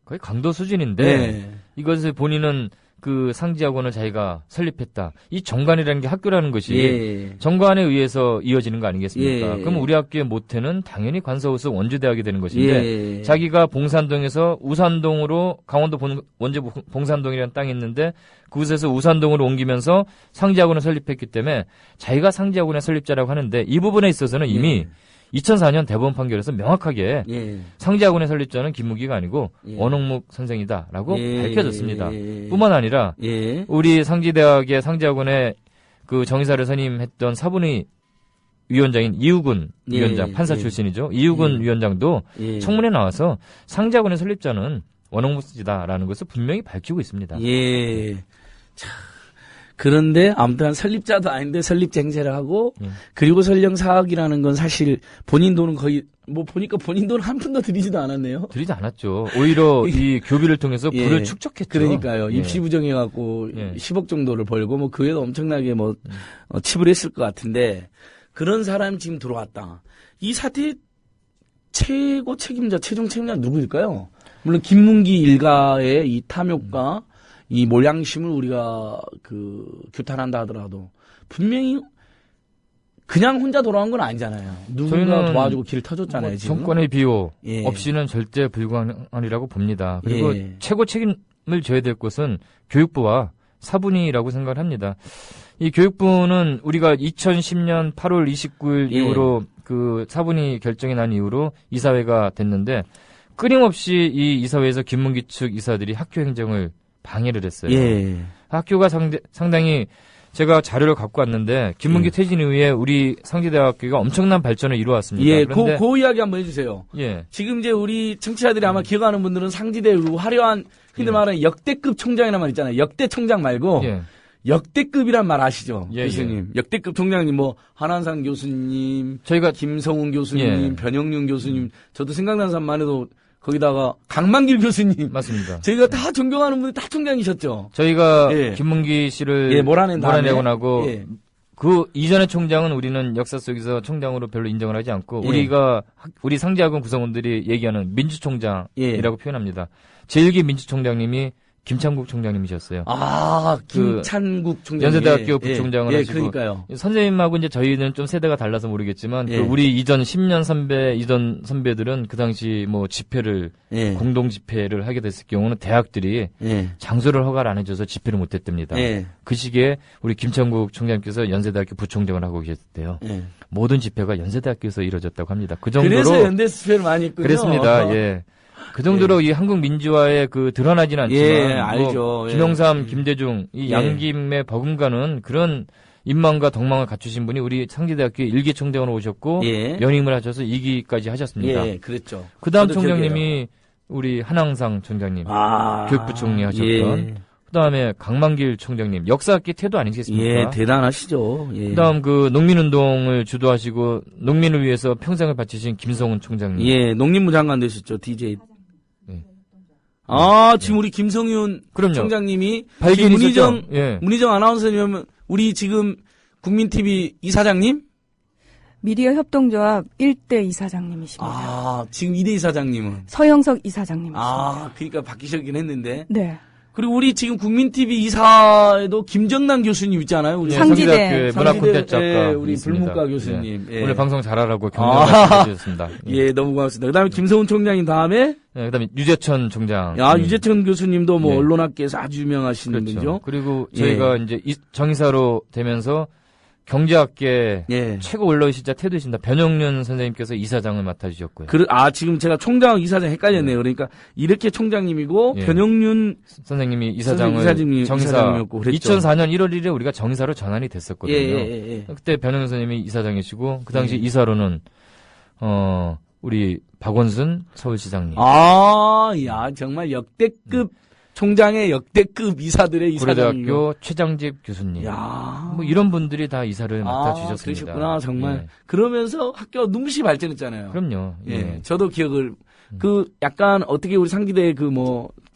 거의 강도 수준인데 네. 이것을 본인은 그 상지학원을 자기가 설립했다. 이 정관이라는 게 학교라는 것이 예. 정관에 의해서 이어지는 거 아니겠습니까? 예. 그럼 우리 학교의 모태는 당연히 관서우스 원주대학이 되는 것인데 예. 자기가 봉산동에서 우산동으로 강원도 원주 봉산동이라는 땅이 있는데 그곳에서 우산동으로 옮기면서 상지학원을 설립했기 때문에 자기가 상지학원의 설립자라고 하는데 이 부분에 있어서는 이미 2004년 대법원 판결에서 명확하게 예. 상지학원의 설립자는 김무기가 아니고 예. 원홍묵 선생이다라고 예. 밝혀졌습니다. 예. 뿐만 아니라 예. 우리 상지대학의 상지학원의 그 정의사를 선임했던 사분의 위원장인 이우근 예. 위원장, 판사 예. 출신이죠. 이우근 예. 위원장도 예. 청문회 나와서 상지학원의 설립자는 원홍묵이다라는 것을 분명히 밝히고 있습니다. 예. 자, 그런데 아무튼 설립자도 아닌데 설립자 행세를 하고 그리고 설령 사학이라는 건 사실 본인 돈은 거의 뭐 보니까 본인 돈 한 푼도 들이지도 않았네요. 들이지 않았죠. 오히려 이 교비를 통해서 예. 부를 축적했죠. 그러니까요. 예. 입시 부정해갖고 예. 10억 정도를 벌고 뭐 그 외에도 엄청나게 뭐 치불했을 것 같은데 그런 사람이 지금 들어왔다. 이 사태의 최고 책임자, 최종 책임자 누구일까요? 물론 김문기 일가의 이 탐욕과 이 몰양심을 우리가 그 규탄한다 하더라도 분명히 그냥 혼자 돌아온 건 아니잖아요. 누군가 저희는 도와주고 길 터줬잖아요. 뭐 지금. 정권의 비호 예. 없이는 절대 불가능하리라고 봅니다. 그리고 예. 최고 책임을 져야 될 것은 교육부와 사분이라고 생각을 합니다. 이 교육부는 우리가 2010년 8월 29일 예. 이후로 그 사분이 결정이 난 이후로 이사회가 됐는데 끊임없이 이 이사회에서 김문기 측 이사들이 학교 행정을 방해를 했어요. 예. 학교가 상당히 제가 자료를 갖고 왔는데 김문기 예. 퇴진 이후에 우리 상지대학교가 엄청난 발전을 이루었습니다. 예, 그런데 그 이야기 한번 해주세요. 예. 지금 이제 우리 청취자들이 아마 기억하는 분들은 상지대 그 화려한 흔히 예. 말하는 역대급 총장이란 말 있잖아요. 역대 총장 말고 예. 역대급이란 말 아시죠? 예, 교수님. 역대급 총장님 뭐 한한상 교수님, 저희가 김성훈 교수님, 예. 변영윤 교수님. 저도 생각나는 사람만 해도 거기다가 강만길 교수님. 맞습니다. 저희가 다 존경하는 분들 다 총장이셨죠. 저희가 예. 김문기 씨를 예, 몰아내고 나고 예. 그 이전의 총장은 우리는 역사 속에서 총장으로 별로 인정을 하지 않고 예. 우리 상지학원 구성원들이 얘기하는 민주총장이라고 예. 표현합니다. 제1기 민주총장님이 김창국 총장님이셨어요. 아, 그 김찬국 총장. 연세대학교 부총장을 예, 하시고 그러니까요. 선생님하고 이제 저희는 좀 세대가 달라서 모르겠지만 예. 그 우리 이전 10년 이전 선배들은 그 당시 뭐 집회를 예. 공동 집회를 하게 됐을 경우는 대학들이 예. 장소를 허가를 안 해줘서 집회를 못 했답니다. 예. 그 시기에 우리 김창국 총장님께서 연세대학교 부총장을 하고 계셨대요. 예. 모든 집회가 연세대학교에서 이루어졌다고 합니다. 그 정도로 그래서 연대 수배를 많이 했군요. 그랬습니다. 예. 그 정도로 이 한국 민주화에 그 드러나지는 않지만 예, 뭐 알죠. 예. 김영삼, 김대중 이 예. 양김의 버금가는 그런 인망과 덕망을 갖추신 분이 우리 상지대학교 1기 총장으로 오셨고 예. 연임을 하셔서 2기까지 하셨습니다. 예, 그랬죠. 그다음 저도 총장님이 기억해요. 우리 한항상 총장님, 아, 교육부총리 하셨던 예. 그다음에 강만길 총장님, 역사학계 태도 아니겠습니까? 예, 대단하시죠. 예. 그다음 그 농민운동을 주도하시고 농민을 위해서 평생을 바치신 김성훈 총장님. 예, 농림부 장관 되셨죠, DJ. 예. 아, 지금 우리 김성윤 그럼요. 총장님이 발견이셨죠? 예. 문희정 아나운서님은 우리 지금 국민TV 이사장님? 미디어 협동조합 1대 이사장님이십니다. 아, 지금 이대 이사장님은? 서영석 이사장님이십니다. 아, 그러니까 바뀌셨긴 했는데. 네. 그리고 우리 지금 국민TV 이사에도 김정남 교수님 있잖아요. 우리 예, 상지대. 상지대학교의 문화콘텐츠학과 예, 우리 있습니다. 불문과 교수님. 예. 예. 오늘 방송 잘하라고 격려를 해주셨습니다. 예, 너무 고맙습니다. 그다음에 김성훈 총장님 다음에 그다음에 유재천 총장. 유재천 교수님도 뭐 예. 언론학계에서 아주 유명하신 그렇죠. 분이죠. 그리고 저희가 이제 정이사로 되면서 경제학계 예. 최고 언론시자 태도이신다 변영륜 선생님께서 이사장을 맡아주셨고요. 지금 제가 총장 이사장 헷갈렸네요. 그러니까 이렇게 총장님이고 예. 변영륜 선생님이 이사장을 정이사 이사장이었고 그랬죠. 2004년 1월 1일에 우리가 정이사로 전환이 됐었거든요. 예. 그때 변영륜 선생님이 이사장이시고 그 당시 이사로는 우리 박원순 서울시장님. 야, 정말 역대급 총장의 역대급 이사들의 이사장님. 고려대학교 최장집 교수님. 야. 뭐 이런 분들이 다 이사를 맡아주셨습니다. 그러셨구나, 정말. 예. 그러면서 학교가 눈부시 발전했잖아요. 그럼요. 예. 예. 저도 기억을, 약간 어떻게 우리 상기대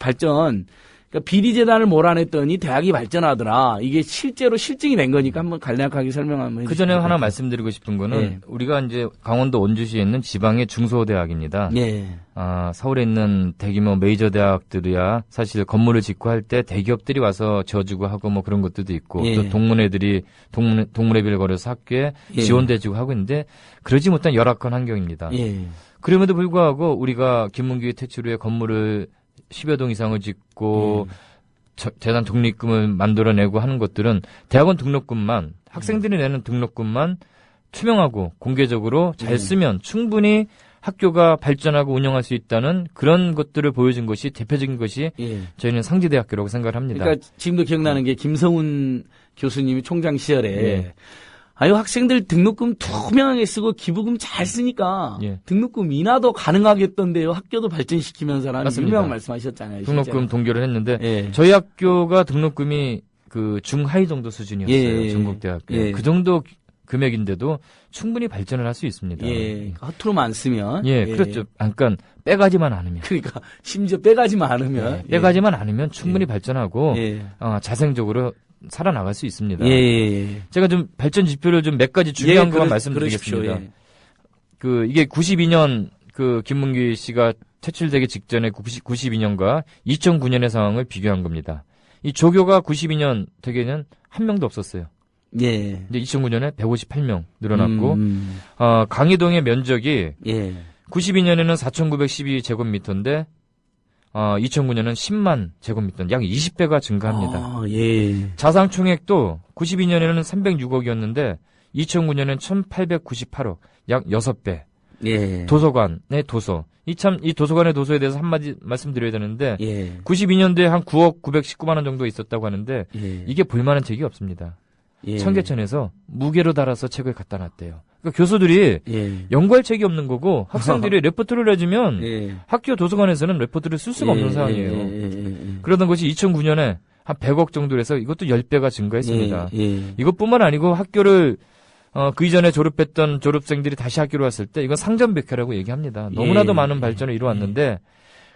발전, 그러니까 비리재단을 몰아냈더니 대학이 발전하더라. 이게 실제로 실증이 된 거니까 한번 간략하게 설명 한번 해주세요. 그 전에 하나 말씀드리고 싶은 거는 예. 우리가 이제 강원도 원주시에 있는 지방의 중소대학입니다. 예. 서울에 있는 대규모 메이저 대학들이야 사실 건물을 짓고 할 때 대기업들이 와서 지어주고 하고 뭐 그런 것들도 있고 예. 또 동문회들이 동문회비를 걸어서 학교에 예. 지원돼주고 하고 있는데 그러지 못한 열악한 환경입니다. 예. 그럼에도 불구하고 우리가 김문규의 퇴출 후에 건물을 10여 동 이상을 짓고 재단 독립금을 만들어내고 하는 것들은 대학원 등록금만 학생들이 내는 등록금만 투명하고 공개적으로 잘 쓰면 충분히 학교가 발전하고 운영할 수 있다는 그런 것들을 보여준 것이 대표적인 것이 예. 저희는 상지대학교라고 생각을 합니다. 그러니까 지금도 기억나는 게 김성훈 교수님이 총장 시절에 예. 학생들 등록금 투명하게 쓰고 기부금 잘 쓰니까 예. 등록금 인하도 가능하겠던데요. 학교도 발전시키면서라는 맞습니다. 유명한 말씀하셨잖아요. 등록금 실제로. 동결을 했는데 예. 저희 학교가 등록금이 그 중하위 정도 수준이었어요. 예. 전국대학교. 예. 그 정도 금액인데도 충분히 발전을 할 수 있습니다. 예. 허투루만 쓰면. 예, 그렇죠. 그러니까 빼가지만 않으면. 그러니까 심지어 빼가지만 않으면. 예, 빼가지만 않으면 충분히 발전하고 예. 자생적으로 살아나갈 수 있습니다. 예. 제가 좀 발전 지표를 좀 몇 가지 중요한 것만 그러십시오. 말씀드리겠습니다. 이게 92년 김문규 씨가 퇴출되기 직전에 92년과 2009년의 상황을 비교한 겁니다. 이 조교가 92년 되기에는 한 명도 없었어요. 예. 이제 2009년에 158명 늘어났고 강의동의 면적이 92년에는 4,912제곱미터인데 2009년은 10만 제곱미터, 약 20배가 증가합니다. 예. 자산 총액도 92년에는 306억이었는데 2009년엔 1,898억, 약 6배. 예. 도서관의 도서. 이 도서관의 도서에 대해서 한마디 말씀드려야 되는데 예. 92년도에 한 9억 919만 원 정도 있었다고 하는데 예. 이게 볼만한 책이 없습니다. 예. 청계천에서 무게로 달아서 책을 갖다 놨대요. 그러니까 교수들이 예. 연구할 책이 없는 거고 학생들이 레포트를 해주면 예. 학교 도서관에서는 레포트를 쓸 수가 없는 상황이에요. 그러던 것이 2009년에 한 100억 정도 해서 이것도 10배가 증가했습니다. 이것뿐만 아니고 학교를 그 이전에 졸업했던 졸업생들이 다시 학교로 왔을 때 이건 상점백회라고 얘기합니다. 너무나도 많은 발전을 이루었는데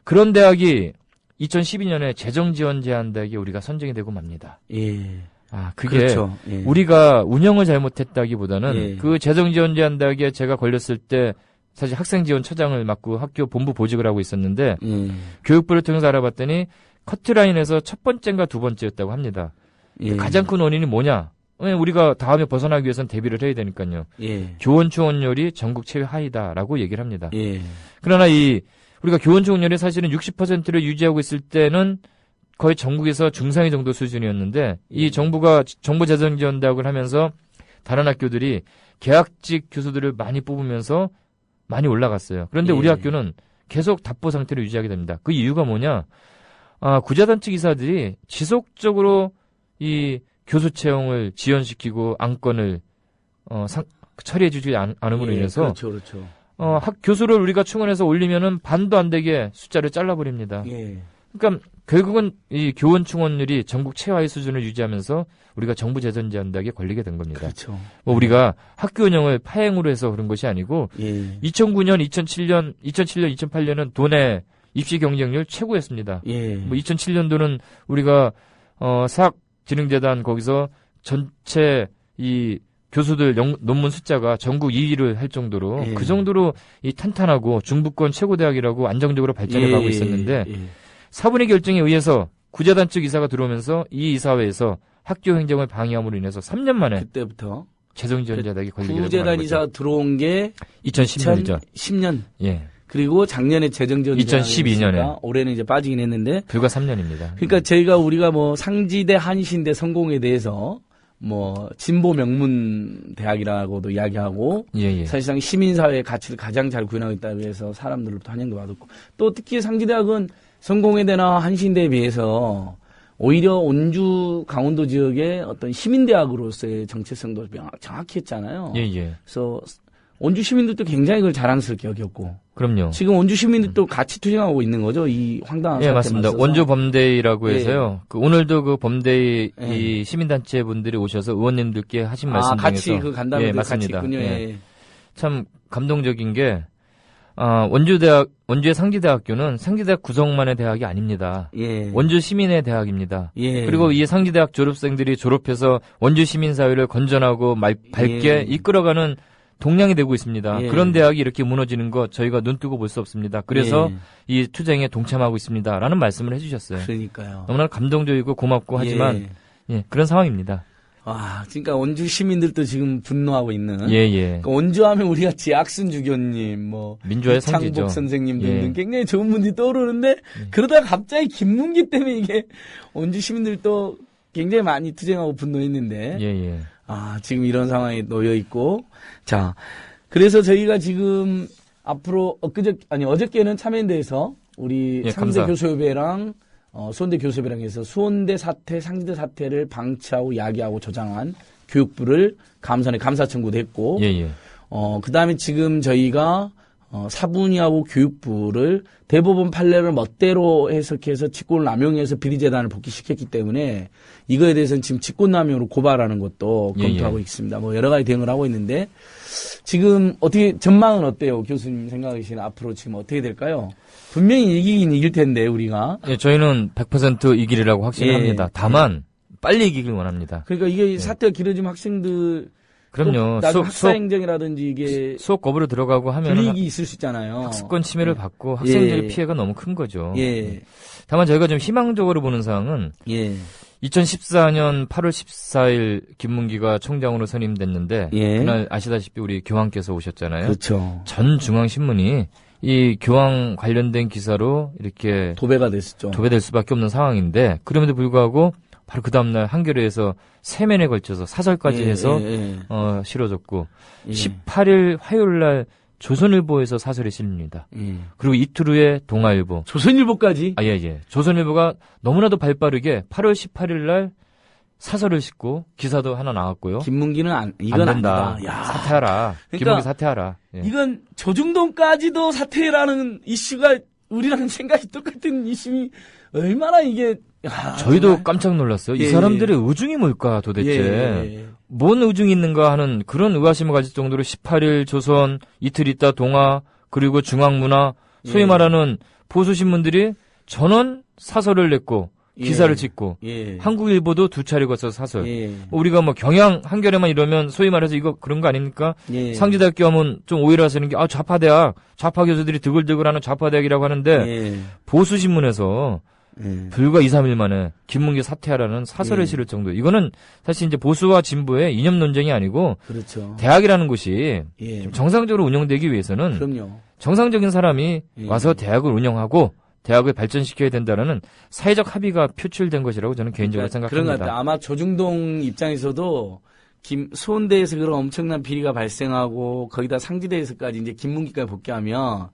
그런 대학이 2012년에 재정지원제한대학에 우리가 선정이 되고 맙니다. 그게 그렇죠. 우리가 운영을 잘못했다기보다는 예. 그 재정지원제한대학에 제가 걸렸을 때 사실 학생지원처장을 맡고 학교 본부 보직을 하고 있었는데 교육부를 통해서 알아봤더니 커트라인에서 첫 번째인가 두 번째였다고 합니다. 가장 큰 원인이 뭐냐? 우리가 다음에 벗어나기 위해서는 대비를 해야 되니까요. 교원 충원율이 전국 최하위다라고 얘기를 합니다. 그러나 우리가 교원 충원율이 사실은 60%를 유지하고 있을 때는 거의 전국에서 중상위 정도 수준이었는데 이 정부가 정부재정지원대학을 하면서 다른 학교들이 계약직 교수들을 많이 뽑으면서 많이 올라갔어요. 그런데 우리 학교는 계속 답보 상태를 유지하게 됩니다. 그 이유가 뭐냐? 구자단 측 이사들이 지속적으로 이 교수 채용을 지연시키고 안건을 처리해주지 않음으로 인해서 그렇죠. 교수를 우리가 충원해서 올리면은 반도 안 되게 숫자를 잘라버립니다. 그러니까 결국은 이 교원 충원율이 전국 최하위 수준을 유지하면서 우리가 정부 재정지원대학에 걸리게 된 겁니다. 그렇죠. 우리가 학교 운영을 파행으로 해서 그런 것이 아니고 2009년, 2007년, 2008년은 도내 입시 경쟁률 최고였습니다. 2007년도는 우리가 사학진흥재단 거기서 전체 이 교수들 논문 숫자가 전국 2위를 할 정도로 그 정도로 이 탄탄하고 중부권 최고대학이라고 안정적으로 발전해 가고 있었는데 사분의 결정에 의해서 구재단 측 이사가 들어오면서 이 이사회에서 학교 행정을 방해함으로 인해서 3년 만에 그때부터 재정지원자에게 걸리게 되고 구재단 말한 이사가 거죠. 들어온 게 2010년이죠. 2010년. 예. 그리고 작년에 재정지원 2012년에. 올해는 이제 빠지긴 했는데 불과 3년입니다. 그러니까 우리가 뭐 상지대, 한신대 성공에 대해서 뭐 진보 명문 대학이라고도 이야기하고 예. 사실상 시민사회의 가치를 가장 잘 구현하고 있다고 해서 사람들로부터 환영도 받았고 또 특히 상지대학은 성공회대나 한신대에 비해서 오히려 온주 강원도 지역의 어떤 시민대학으로서의 정체성도 정확히 했잖아요. 예. 그래서 온주 시민들도 굉장히 그걸 자랑스럽게 여겼고 그럼요. 지금 온주 시민들도 같이 투쟁하고 있는 거죠. 이 황당한 예, 사태에 맞습니다. 맞서서. 원주 범데이라고 예. 해서요. 오늘도 그 범데이 예. 이 시민단체 분들이 오셔서 의원님들께 하신 말씀 같이 중에서 그 간담회 예, 같이 맞습니다. 있군요. 예. 예. 참 감동적인 게 원주의 상지대학교는 상지대학 구성만의 대학이 아닙니다. 예. 원주 시민의 대학입니다. 예. 그리고 이 상지대학 졸업생들이 졸업해서 원주 시민사회를 건전하고 밝게 예. 이끌어가는 동량이 되고 있습니다. 예. 그런 대학이 이렇게 무너지는 거 저희가 눈뜨고 볼 수 없습니다. 그래서 예. 이 투쟁에 동참하고 있습니다라는 말씀을 해주셨어요. 그러니까요. 너무나 감동적이고 고맙고 하지만 예. 그런 상황입니다. 와, 그러니까 원주 시민들도 지금 분노하고 있는. 예. 그러니까 원주하면 우리가 지학순 주교님, 뭐 민주화의 창복 성지죠. 선생님 등등 예. 굉장히 좋은 분들이 떠오르는데 그러다가 갑자기 김문기 때문에 이게 원주 시민들도 굉장히 많이 투쟁하고 분노했는데. 예. 지금 이런 상황에 놓여 있고. 자, 그래서 저희가 지금 앞으로 어저께는 참여연대에서 우리 예, 상대 감사. 교수협회랑 수원대 교수협회랑 해서 수원대 사태, 상지대 사태를 방치하고 야기하고 조장한 교육부를 감사에 감사 청구도 했고. 예. 그 다음에 지금 저희가 사분위하고 교육부를 대법원 판례를 멋대로 해석해서 직권을 남용해서 비리재단을 복귀시켰기 때문에 이거에 대해서는 지금 직권남용으로 고발하는 것도 예, 검토하고 있습니다. 뭐 여러 가지 대응을 하고 있는데 지금 어떻게 전망은 어때요? 교수님 생각하시는 앞으로 지금 어떻게 될까요? 분명히 이기긴 이길 텐데 우리가. 예, 저희는 100% 이기리라고 확신을 예. 합니다. 다만 빨리 이기길 원합니다. 그러니까 이게 사태가 길어지면 학생들 그럼요. 나중 학사행정이라든지 이게 수업 거부로 들어가고 하면 불이익이 있을 수 있잖아요. 학습권 침해를 받고 학생들의 예. 피해가 너무 큰 거죠. 예. 다만 저희가 좀 희망적으로 보는 사항은 예. 2014년 8월 14일 김문기가 총장으로 선임됐는데 예. 그날 아시다시피 우리 교황께서 오셨잖아요. 그렇죠. 전 중앙신문이 이 교황 관련된 기사로 이렇게 도배가 됐었죠. 도배될 수밖에 없는 상황인데 그럼에도 불구하고 바로 그 다음날 한겨레에서 3면에 걸쳐서 사설까지 해서 실어졌고 18일 화요일날 조선일보에서 사설이 실립니다. 그리고 이틀 후에 동아일보. 조선일보까지? 예. 조선일보가 너무나도 발빠르게 8월 18일날 사설을 싣고 기사도 하나 나왔고요. 김문기는 이건 안 된다. 아니다. 야. 사퇴하라. 그러니까 김문기 사퇴하라. 예. 이건 조중동까지도 사퇴라는 이슈가 우리랑 생각이 똑같은 이슈이 얼마나 이게 저희도 정말. 깜짝 놀랐어요. 예, 이 사람들의 의중이 뭘까 도대체. 예. 뭔 의중이 있는가 하는 그런 의아심을 가질 정도로 18일 조선, 이틀 있다 동아, 그리고 중앙문화, 소위 예. 말하는 보수신문들이 전원 사설을 냈고 기사를 짓고 예. 한국일보도 2차례 거쳐서 사설. 예. 우리가 뭐 경향 한겨레만 이러면 소위 말해서 이거 그런 거 아닙니까? 예. 상지대학교 하면 좀 오해를 하시는 게 좌파대학, 좌파 교수들이 드글드글하는 좌파대학이라고 하는데 예. 보수신문에서 불과 2, 3일 만에 김문기 사퇴하라는 사설을 예. 실을 정도. 이거는 사실 이제 보수와 진보의 이념 논쟁이 아니고 그렇죠. 대학이라는 곳이 예. 좀 정상적으로 운영되기 위해서는 그럼요. 정상적인 사람이 예. 와서 대학을 운영하고 대학을 발전시켜야 된다는 사회적 합의가 표출된 것이라고 저는 개인적으로 그런 것 생각합니다. 같다. 아마 조중동 입장에서도 수원대에서 그런 엄청난 비리가 발생하고 거기다 상지대에서까지 이제 김문기까지 복귀하면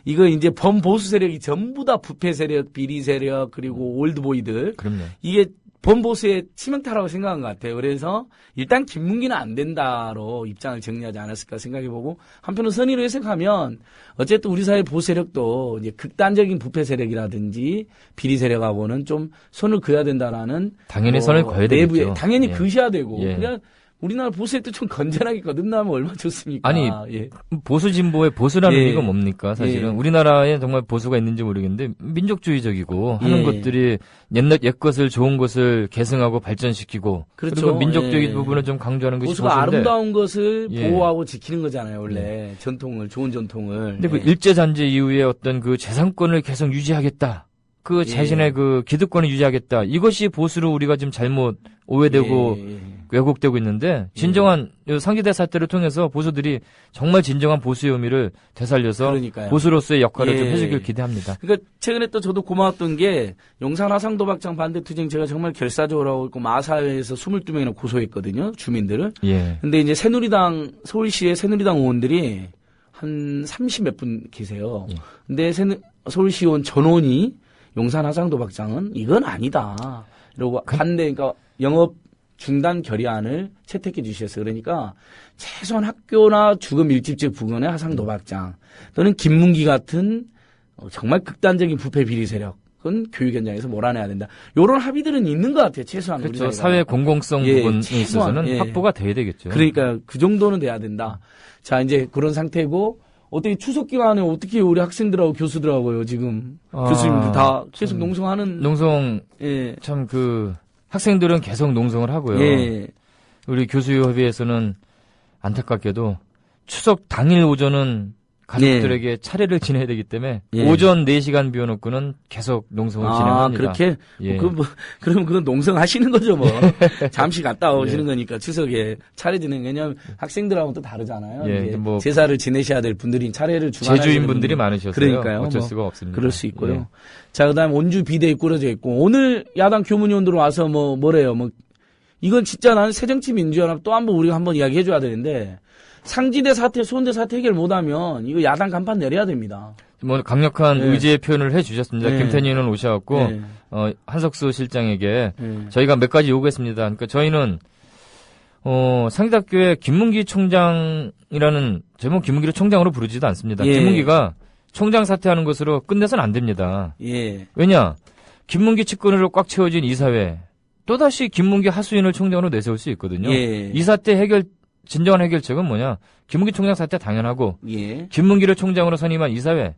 이거 이제 범보수 세력이 전부 다 부패 세력, 비리 세력 그리고 올드보이들 그럼요. 이게 범보수의 치명타라고 생각한 것 같아요. 그래서 일단 김문기는 안 된다로 입장을 정리하지 않았을까 생각해보고 한편으로 선의로 해석하면 어쨌든 우리 사회 보수 세력도 이제 극단적인 부패 세력이라든지 비리 세력하고는 좀 손을 그어야 된다라는 당연히 선을 그어야 내부에 되겠죠. 당연히 예. 그셔야 되고 예. 그냥 우리나라 보수세력도 좀 건전하게 거듭나면 얼마나 좋습니까? 아니, 예. 보수 진보의 보수라는 예. 의미가 뭡니까? 사실은 예. 우리나라에 정말 보수가 있는지 모르겠는데 민족주의적이고 하는 예. 것들이 옛 것을 좋은 것을 계승하고 발전시키고 그렇죠. 그리고 민족적인 예. 부분을 좀 강조하는 것이 보수가 보수인데 아름다운 것을 예. 보호하고 지키는 거잖아요, 원래 전통을 좋은 전통을. 근데 그 예. 일제잔재 이후에 어떤 그 재산권을 계속 유지하겠다. 그 자신의 그 기득권을 유지하겠다. 이것이 보수로 우리가 지금 잘못 오해되고 왜곡되고 있는데 진정한 상지대 사태를 통해서 보수들이 정말 진정한 보수의 의미를 되살려서 그러니까요. 보수로서의 역할을 좀 해주길 기대합니다. 그러니까 최근에 또 저도 고마웠던 게 용산 화상도박장 반대 투쟁 제가 정말 결사적으로 하고 있고 마사회에서 22명이나 고소했거든요. 주민들을. 예. 근데 이제 새누리당 서울시의 새누리당 의원들이 한 30몇 분 계세요. 근데 서울시 의원 전원이 용산 화상도박장은 이건 아니다. 이러고 반대 그러니까 영업 중단 결의안을 채택해 주셨어요. 그러니까 최소한 학교나 주거 밀집지 부근의 화상도박장 또는 김문기 같은 정말 극단적인 부패 비리 세력은 교육 현장에서 몰아내야 된다. 이런 합의들은 있는 것 같아요. 최소한 그렇죠. 우리 사회 공공성 부분에 있어서는 확보가 돼야 되겠죠. 그러니까 그 정도는 돼야 된다. 자 이제 그런 상태고 어떻게 추석 기간에 어떻게 우리 학생들하고 교수들하고요 지금 교수님들 다 계속 농성하는 농성 참 학생들은 계속 농성을 하고요. 우리 교수협의회에서는 안타깝게도 추석 당일 오전은 가족들에게 차례를 지내야 되기 때문에 오전 4시간 비워놓고는 계속 농성을 진행합니다. 그렇게? 그러면 그건 농성하시는 거죠, 뭐. 잠시 갔다 오시는 거니까 추석에 차례 지내는 게 왜냐하면 학생들하고는 또 다르잖아요. 제사를 지내셔야 될 분들이 차례를 주관하시는 제주인 분들이 많으셔서요. 그러니까요. 어쩔 수가 없습니다. 그럴 수 있고요. 자, 그다음 원주 비대위 꾸려져 있고 오늘 야당 교문위원들 와서 뭐래요. 이건 진짜 나는 새정치민주연합 또 한번 우리가 한번 이야기해 줘야 되는데 상지대 사태, 수원대 사태 해결 못하면 이거 야당 간판 내려야 됩니다. 강력한 의지의 표현을 해주셨습니다. 김태년 의원 오셔갖고 한석수 실장에게 저희가 몇 가지 요구했습니다. 그러니까 저희는 상지대학교의 김문기 총장이라는 제목 김문기를 총장으로 부르지도 않습니다. 김문기가 총장 사퇴하는 것으로 끝내서는 안 됩니다. 왜냐? 김문기 측근으로 꽉 채워진 이사회 또다시 김문기 하수인을 총장으로 내세울 수 있거든요. 이 사태 진정한 해결책은 뭐냐? 김문기 총장 사퇴 당연하고 김문기를 총장으로 선임한 이사회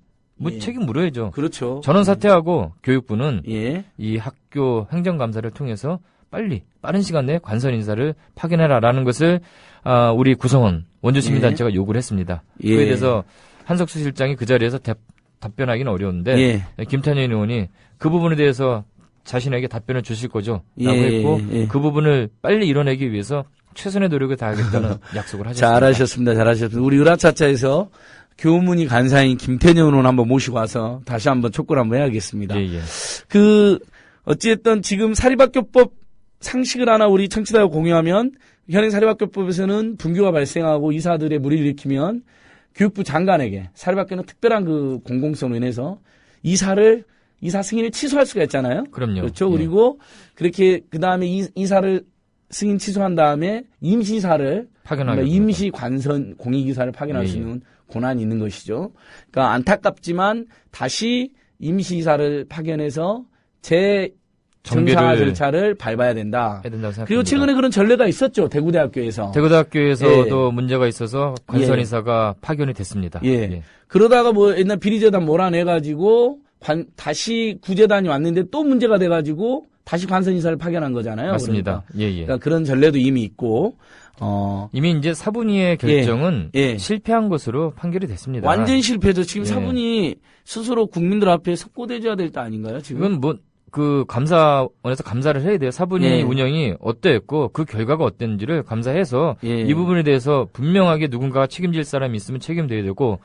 책임 물어야죠. 그렇죠. 전원 사퇴하고 교육부는 이 학교 행정감사를 통해서 빠른 시간 내에 관선 인사를 파견해라라는 것을 우리 구성원 원주시민단체가 요구를 했습니다. 그에 대해서 한석수 실장이 그 자리에서 답변하기는 어려운데 김태년 의원이 그 부분에 대해서 자신에게 답변을 주실 거죠? 라고 했고 그 부분을 빨리 이뤄내기 위해서 최선의 노력을 다하겠다는 약속을 하셨습니다. 잘하셨습니다. 우리 으라차차에서 교문이 간사인 김태년 의원 한번 모시고 와서 다시 한번 촉구를 한번 해야겠습니다. 어찌됐든 지금 사립학교법 상식을 하나 우리 청취자와 공유하면 현행 사립학교법에서는 분규가 발생하고 이사들의 무리를 일으키면 교육부 장관에게 사립학교는 특별한 그 공공성으로 인해서 이사 승인을 취소할 수가 있잖아요. 그럼요. 그렇죠. 그리고 그렇게 그 다음에 이사를 승인 취소한 다음에 임시사를 임시 관선 공익이사를 파견할 수 있는 권한이 있는 것이죠. 그러니까 안타깝지만 다시 임시이사를 파견해서 정사 절차를 밟아야 된다. 그리고 최근에 그런 전례가 있었죠. 대구대학교에서도 문제가 있어서 관선이사가 파견이 됐습니다. 그러다가 옛날 비리재단 몰아내가지고 다시 구재단이 왔는데 또 문제가 돼가지고 다시 관선이사를 파견한 거잖아요. 맞습니다. 그러니까 그런 전례도 이미 있고 이미 이제 사분위의 결정은 실패한 것으로 판결이 됐습니다. 완전 실패죠. 지금 사분위 스스로 국민들 앞에 석고대줘야 될 때 아닌가요? 지금 이건 감사원에서 감사를 해야 돼요. 사분위 운영이 어땠고 그 결과가 어땠는지를 감사해서 이 부분에 대해서 분명하게 누군가가 책임질 사람이 있으면 책임져야 되고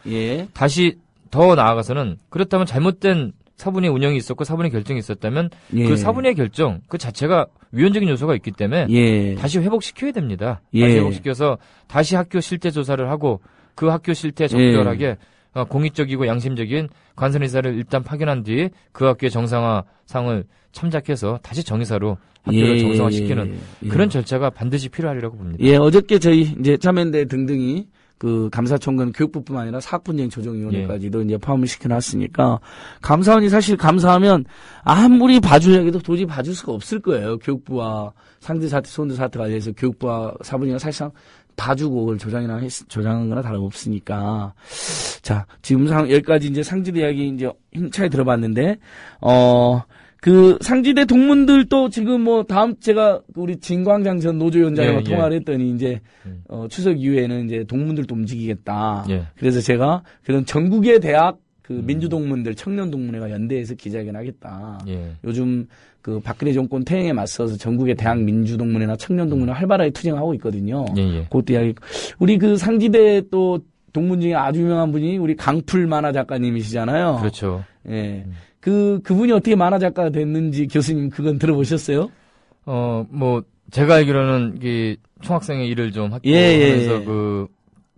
다시 더 나아가서는 그렇다면 잘못된 사분위 운영이 있었고 사분위 결정이 있었다면 그 사분위의 결정 그 자체가 위헌적인 요소가 있기 때문에 다시 회복시켜야 됩니다. 다시 회복시켜서 다시 학교 실태 조사를 하고 그 학교 실태에 적절하게 공익적이고 양심적인 관선이사를 일단 파견한 뒤 그 학교의 정상화 상을 참작해서 다시 정의사로 학교를 정상화시키는 그런 절차가 반드시 필요하리라고 봅니다. 어저께 저희 이제 참여연대 등등이 그 감사총관 교육부뿐만 아니라 사학분쟁 조정위원회까지도 이제 포함을 시켜놨으니까 감사원이 사실 감사하면 아무리 봐주려고 해도 도저히 봐줄 수가 없을 거예요. 교육부와 상대 사태, 수원대 사태 관련해서 교육부와 사분위가 사실상 봐주고 그걸 조장한 거나 다름없으니까. 자, 지금 여기까지 이제 상지대 이야기 이제 힘차게 들어봤는데, 그 상지대 동문들도 지금 다음 제가 우리 진광장 전 노조위원장과 통화를 했더니 이제 추석 이후에는 이제 동문들도 움직이겠다. 그래서 제가 그런 전국의 대학 그 민주동문들, 청년동문회가 연대해서 기자회견 하겠다. 예. 요즘 그 박근혜 정권 퇴행에 맞서서 전국의 대학 민주동문회나 청년동문회 활발하게 투쟁하고 있거든요. 예. 그것도 이야기. 우리 그 상지대 또 동문 중에 아주 유명한 분이 우리 강풀 만화 작가님이시잖아요. 그렇죠. 예. 그분이 어떻게 만화 작가가 됐는지 교수님 그건 들어보셨어요? 뭐 제가 알기로는 이 총학생회 일을 좀 하고 예. 하면서 그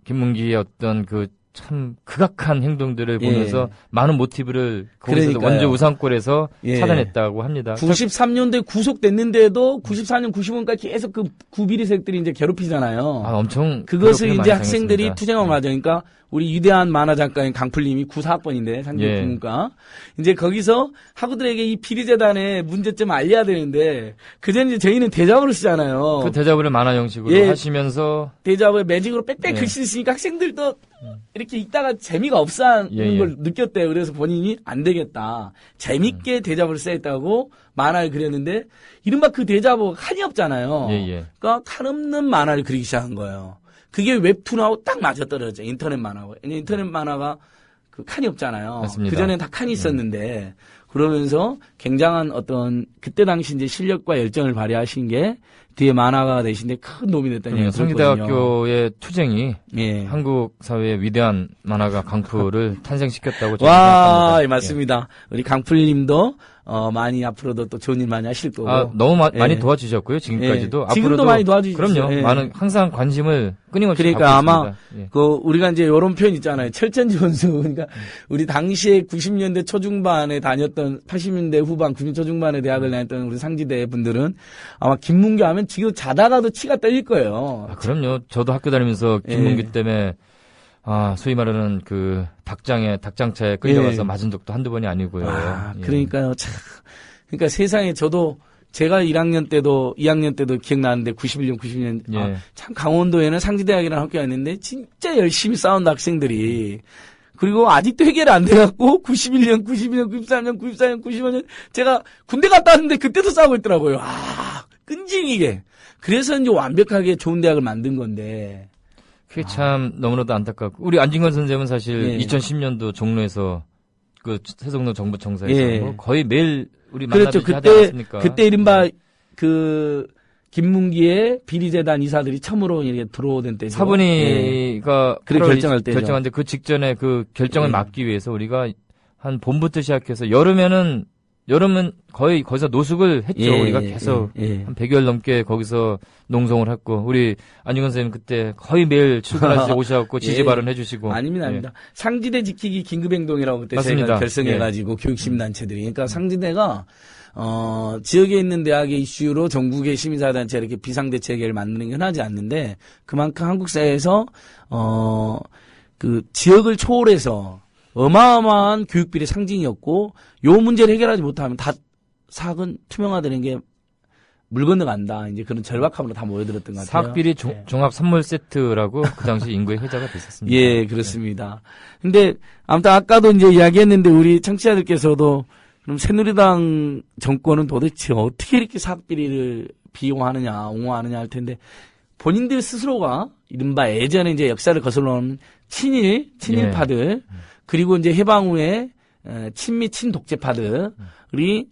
김문기의 어떤 그 참 극악한 행동들을 예. 보면서 많은 모티브를 거기서 그러니까요. 원조 우상골에서 예. 찾아냈다고 합니다. 93년도에 구속됐는데도 94년, 95년까지 계속 그 구비리색들이 이제 괴롭히잖아요. 아, 엄청 그것을 괴롭힘을 이제 많이 학생들이 당했습니다. 투쟁한 과정. 그러니까 우리 위대한 만화 작가인 강풀님이 94학번인데 상계국문과 이제 거기서 학우들에게 이 비리재단의 문제점을 알려야 되는데 그전 이제 저희는 대자보를 쓰잖아요. 그 대자보를 만화 형식으로 예. 하시면서 대자보에 매직으로 빽빽 예. 글씨 쓰니까 학생들도 이렇게 읽다가 재미가 없어하는 예. 걸 느꼈대요. 그래서 본인이 안 되겠다. 재밌게 대자보를 써야겠다고 만화를 그렸는데 이른바 그 대자보가 칸이 없잖아요. 예. 그러니까 칸 없는 만화를 그리기 시작한 거예요. 그게 웹툰하고 딱 맞아떨어져. 인터넷 만화고. 인터넷 만화가 그 칸이 없잖아요. 맞습니다. 그전엔 다 칸이 있었는데 그러면서 굉장한 어떤 그때 당시 이제 실력과 열정을 발휘하신 게 뒤에 만화가 되신데 큰 도움이 됐다는 얘기가 들었거든요. 상지대학교의 투쟁이 예. 한국 사회의 위대한 만화가 강풀을 탄생시켰다고 저는 와, 생각합니다. 예, 맞습니다. 우리 강풀님도 많이 앞으로도 또 좋은 일 많이 하실 거고. 아, 너무 예. 많이 도와주셨고요. 지금까지도. 예. 지금도 앞으로도 많이 도와주시죠. 그럼요. 예. 많은 항상 관심을 끊임없이 그러니까 갖고 아마 있습니다. 예. 그 우리가 이제 이런 표현 있잖아요. 철전지 원수. 그러니까 우리 당시에 90년대 초중반에 다녔던 80년대 후반 90년대 초중반에 대학을 다녔던 우리 상지대 분들은 아마 김문규 하면 지금 자다가도 치가 떨릴 거예요. 아, 그럼요. 저도 학교 다니면서 김문규 예. 때문에 소위 말하는 그 닭장차에 끌려가서 예. 맞은 적도 한두 번이 아니고요. 예. 그러니까요. 참. 그러니까 세상에 저도 제가 1학년 때도 2학년 때도 기억나는데 91년 90년 예. 참 강원도에는 상지대학이라는 학교가 있는데 진짜 열심히 싸운 학생들이 그리고 아직도 해결이 안 돼갖고 91년 92년 93년 94년 95년 제가 군대 갔다 왔는데 그때도 싸우고 있더라고요. 끈질기게. 그래서 이제 완벽하게 좋은 대학을 만든 건데. 그게 참 너무나도 안타깝고 우리 안진건 선생님은 사실 예. 2010년도 종로에서 그 세종로 정부청사에서 예. 뭐 거의 매일 우리 그렇죠. 만나뵙지 하지 않았습니까? 그때 이른바 그 김문기의 비리재단 이사들이 처음으로 이렇게 들어오던 때죠. 사분이가 그래 결정할 때죠. 결정하는데 그 직전에 그 결정을 예. 막기 위해서 우리가 한 봄부터 시작해서 여름은 거의 거기서 노숙을 했죠. 예, 우리가 계속 예. 한 100여일 넘게 거기서 농성을 했고 우리 안중근 선생님 그때 거의 매일 출근하셔서 오셔갖고 지지 예. 발언 해주시고 아닙니다, 아닙니다. 상지대 지키기 긴급행동이라고 그때 맞습니다. 저희가 결성해가지고 교육시민단체들이. 그러니까 상지대가 지역에 있는 대학의 이슈로 전국의 시민사회단체 이렇게 비상대책을 만드는 게 흔하지 않는데 그만큼 한국 사회에서 그 지역을 초월해서 어마어마한 교육비의 상징이었고 요 문제를 해결하지 못하면 다 사학은 투명화되는 게 물 건너간다. 이제 그런 절박함으로 다 모여들었던 것 같아요. 사학비리 네. 종합 선물 세트라고 그 당시 인구의 해자가 됐었습니다. 예, 그렇습니다. 근데 아무튼 아까도 이제 이야기했는데 우리 청취자들께서도 그럼 새누리당 정권은 도대체 어떻게 이렇게 사학비리를 비용하느냐, 옹호하느냐 할 텐데 본인들 스스로가 이른바 예전에 이제 역사를 거슬러 온 친일파들 그리고 이제 해방 후에 친미 친독재파들이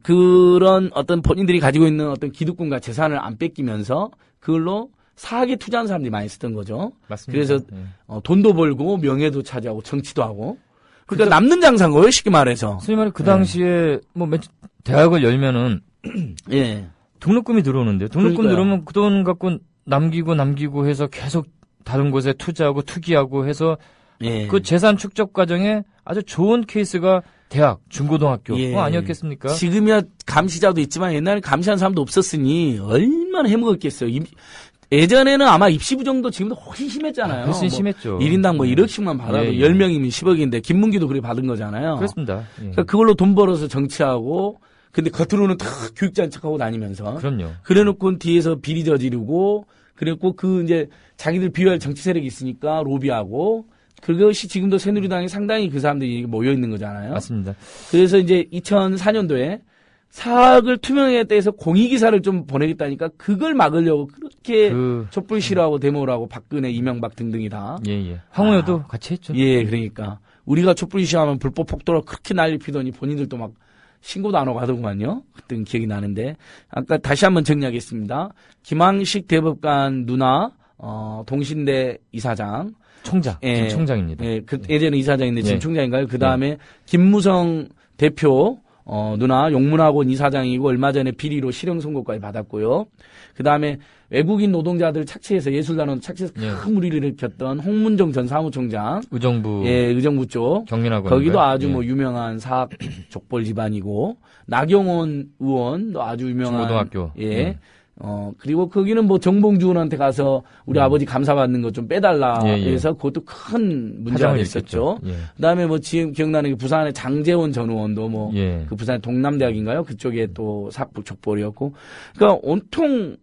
그런 어떤 본인들이 가지고 있는 어떤 기득권과 재산을 안 뺏기면서 그걸로 사학에 투자하는 사람들이 많이 있었던 거죠. 맞습니다. 그래서 예. 돈도 벌고 명예도 차지하고 정치도 하고. 그러니까 남는 장사인 거예요, 쉽게 말해서. 소위 말해 그 당시에 뭐 대학을 열면은 예. 등록금이 들어오는데요. 등록금 그러니까요. 들어오면 그 돈 갖고 남기고 해서 계속 다른 곳에 투자하고 투기하고 해서 예. 그 재산 축적 과정에 아주 좋은 케이스가 대학, 중고등학교 예. 아니었겠습니까? 지금이야 감시자도 있지만 옛날에 감시하는 사람도 없었으니 얼마나 해먹었겠어요. 예전에는 아마 입시부 정도 지금도 훨씬 심했잖아요. 훨씬 심했죠. 1인당 뭐 1억씩만 받아도 예, 예. 10명이면 10억인데 김문기도 그렇게 받은 거잖아요. 그렇습니다. 예. 그러니까 그걸로 돈 벌어서 정치하고 근데 겉으로는 다 교육자인 척하고 다니면서 그럼요. 그래놓고 뒤에서 비리 저지르고 그래갖고 그 이제 자기들 비호할 정치 세력이 있으니까 로비하고 그것이 지금도 새누리당에 상당히 그 사람들이 모여 있는 거잖아요. 맞습니다. 그래서 이제 2004년도에 사학을 투명하게 떼서 공익기사를 좀 보내겠다니까 그걸 막으려고 그렇게 촛불 싫어하고 데모를 하고 박근혜, 이명박 등등이 다. 예. 황우여도 같이 했죠. 예, 그러니까. 우리가 촛불 시위하면 불법 폭도를 그렇게 난리 피더니 본인들도 막 신고도 안 하고 하더구만요. 그때 기억이 나는데. 아까 다시 한번 정리하겠습니다. 김황식 대법관 누나, 동신대 이사장. 총장. 예, 지금 총장입니다. 예, 예전에 이사장인데 지금 예. 총장인가요? 그 다음에 김무성 대표, 누나 용문학원 이사장이고 얼마 전에 비리로 실형 선고까지 받았고요. 그 다음에 외국인 노동자들 착취해서 예술단원 착취해서 큰 무리를 일으켰던 홍문정 전 사무총장. 의정부. 예, 의정부 쪽. 경민학원. 거기도 아주 예. 뭐 유명한 사학 족벌 집안이고. 나경원 의원도 아주 유명한. 중고등학교. 예. 그리고 거기는 뭐 정봉주 의원한테 가서 우리 아버지 감사받는 거 좀 빼달라 예. 해서 그것도 큰 문제가 파장을 있었죠. 일으켰죠. 예. 그다음에 뭐 지금 기억나는 게 부산의 장재원 전 의원도 뭐 그 예. 부산 동남대학인가요? 그쪽에 또 사학부 족벌이었고. 그러니까 온통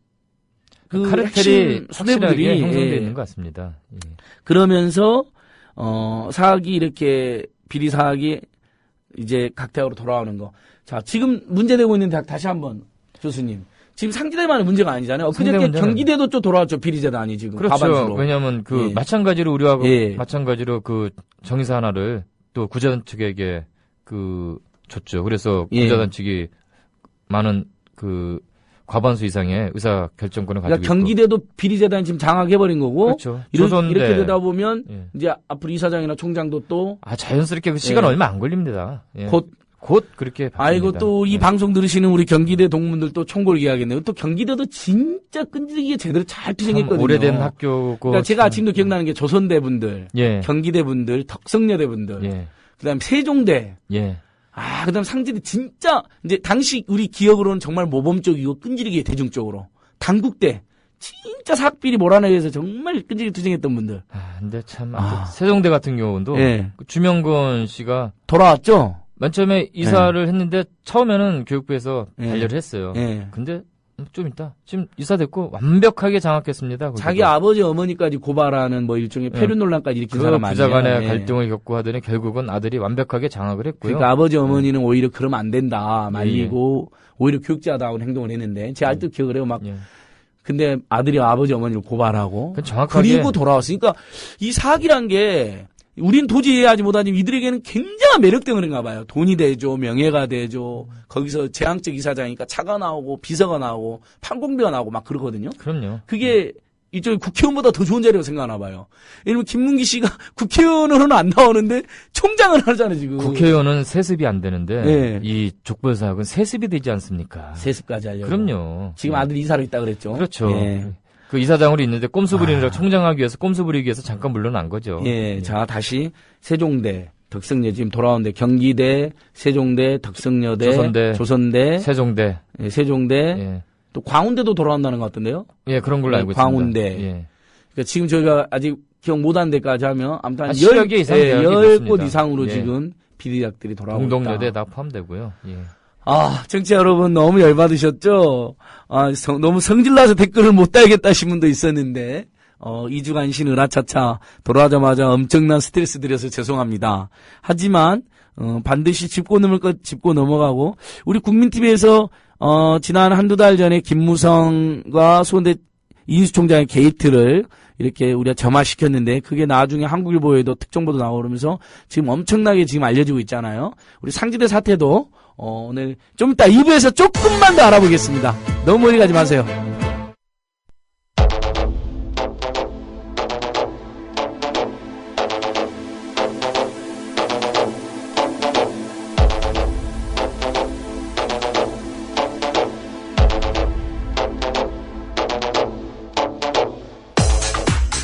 그 카르텔이 핵심 수뇌부들이 확실하게 형성되어 예. 있는 것 같습니다. 예. 그러면서 사학이 이렇게 비리 사학이 이제 각대학으로 돌아오는 거. 자, 지금 문제되고 있는 대학 다시 한번 교수님. 지금 상지대만의 문제가 아니잖아요. 그저께 경기대도 좀 돌아왔죠. 비리재단이 지금 그렇죠. 과반수로. 왜냐하면 그 예. 마찬가지로 우리와 예. 마찬가지로 그 정의사 하나를 또 구자단 측에게 그 줬죠. 그래서 예. 구자단 측이 많은 그 과반수 이상의 의사 결정권을 가지고 그러니까 경기대도 비리재단이 지금 장악해버린 거고. 그렇죠. 이렇게 되다 보면 예. 이제 앞으로 이사장이나 총장도 또 자연스럽게 그 시간 예. 얼마 안 걸립니다. 예. 곧 그렇게 바뀝니다. 아이고 또 이 예. 방송 들으시는 우리 경기대 동문들도 총골기하겠네요. 또 경기대도 진짜 끈질기게 제대로 잘 참 투쟁했거든요. 오래된 학교고. 그러니까 제가 아직도 기억나는 게 조선대 분들, 예. 경기대 분들, 덕성여대 분들, 예. 그다음 세종대, 예. 그다음 상지대 진짜 이제 당시 우리 기억으로는 정말 모범적이고 끈질기게 대중적으로 단국대 진짜 사학비리 몰아내기 위해서 정말 끈질기게 투쟁했던 분들 근데 참 세종대 같은 경우도 예. 그 주명건 씨가 돌아왔죠. 맨 처음에 이사를 했는데 처음에는 교육부에서 예. 반려를 했어요. 예. 근데 좀 있다. 지금 이사 됐고 완벽하게 장악했습니다. 거기도. 자기 아버지 어머니까지 고발하는 뭐 일종의 폐륜 논란까지 일으킨 그 사람 아니에요. 부자 간의 예. 갈등을 겪고 하더니 결국은 아들이 완벽하게 장악을 했고요. 그러니까 아버지 어머니는 오히려 그러면 안 된다 말리고 오히려 교육자다운 행동을 했는데 제가 아직도 기억을 해요. 막 예. 근데 아들이 아버지 어머니를 고발하고 그건 정확하게 그리고 돌아왔으니까 이 사학이란 게 우린 도저히 이해하지 못하지만 이들에게는 굉장한 매력 때문인가 봐요. 돈이 되죠. 명예가 되죠. 거기서 재앙적 이사장이니까 차가 나오고 비서가 나오고 판공비가 나오고 막 그러거든요. 그럼요. 그게 이쪽 국회의원보다 더 좋은 자리라고 생각하나 봐요. 왜냐면 김문기 씨가 국회의원으로는 안 나오는데 총장을 하잖아요, 지금. 국회의원은 세습이 안 되는데 네. 이 족벌사학은 세습이 되지 않습니까? 세습까지 하려고. 그럼요. 지금 아들 이사로 있다 그랬죠. 그렇죠. 예. 그 이사장으로 있는데 꼼수 부리느라 총장하기 위해서 꼼수 부리기 위해서 잠깐 물러난 거죠. 예. 자, 다시 세종대, 덕성여 지금 돌아오는데 경기대, 세종대, 덕성여대, 조선대, 세종대, 예, 세종대, 예. 또 광운대도 돌아온다는 것 같던데요. 예, 그런 걸로 네, 알고 있습니다. 광운대. 예. 그러니까 지금 저희가 아직 기억 못한 데까지 하면 아무튼 한 10여 개 이상 대학이 10곳 있습니다. 이상으로 예. 지금 비리대학들이 돌아오고 있다. 동덕여대 다 포함되고요. 예. 청취자 여러분 너무 열받으셨죠? 너무 성질나서 댓글을 못 달겠다 하신 분도 있었는데, 2주간 신 으라차차 돌아오자마자 엄청난 스트레스 드려서 죄송합니다. 하지만, 반드시 짚고 넘어가고, 우리 국민TV에서, 지난 한두 달 전에 김무성과 수원대 이인수 총장의 게이트를 이렇게 우리가 점화시켰는데 그게 나중에 한국일보에도 특정보도 나오고 그러면서 지금 엄청나게 지금 알려지고 있잖아요. 우리 상지대 사태도 오늘 좀 이따 2부에서 조금만 더 알아보겠습니다. 너무 멀리 가지 마세요.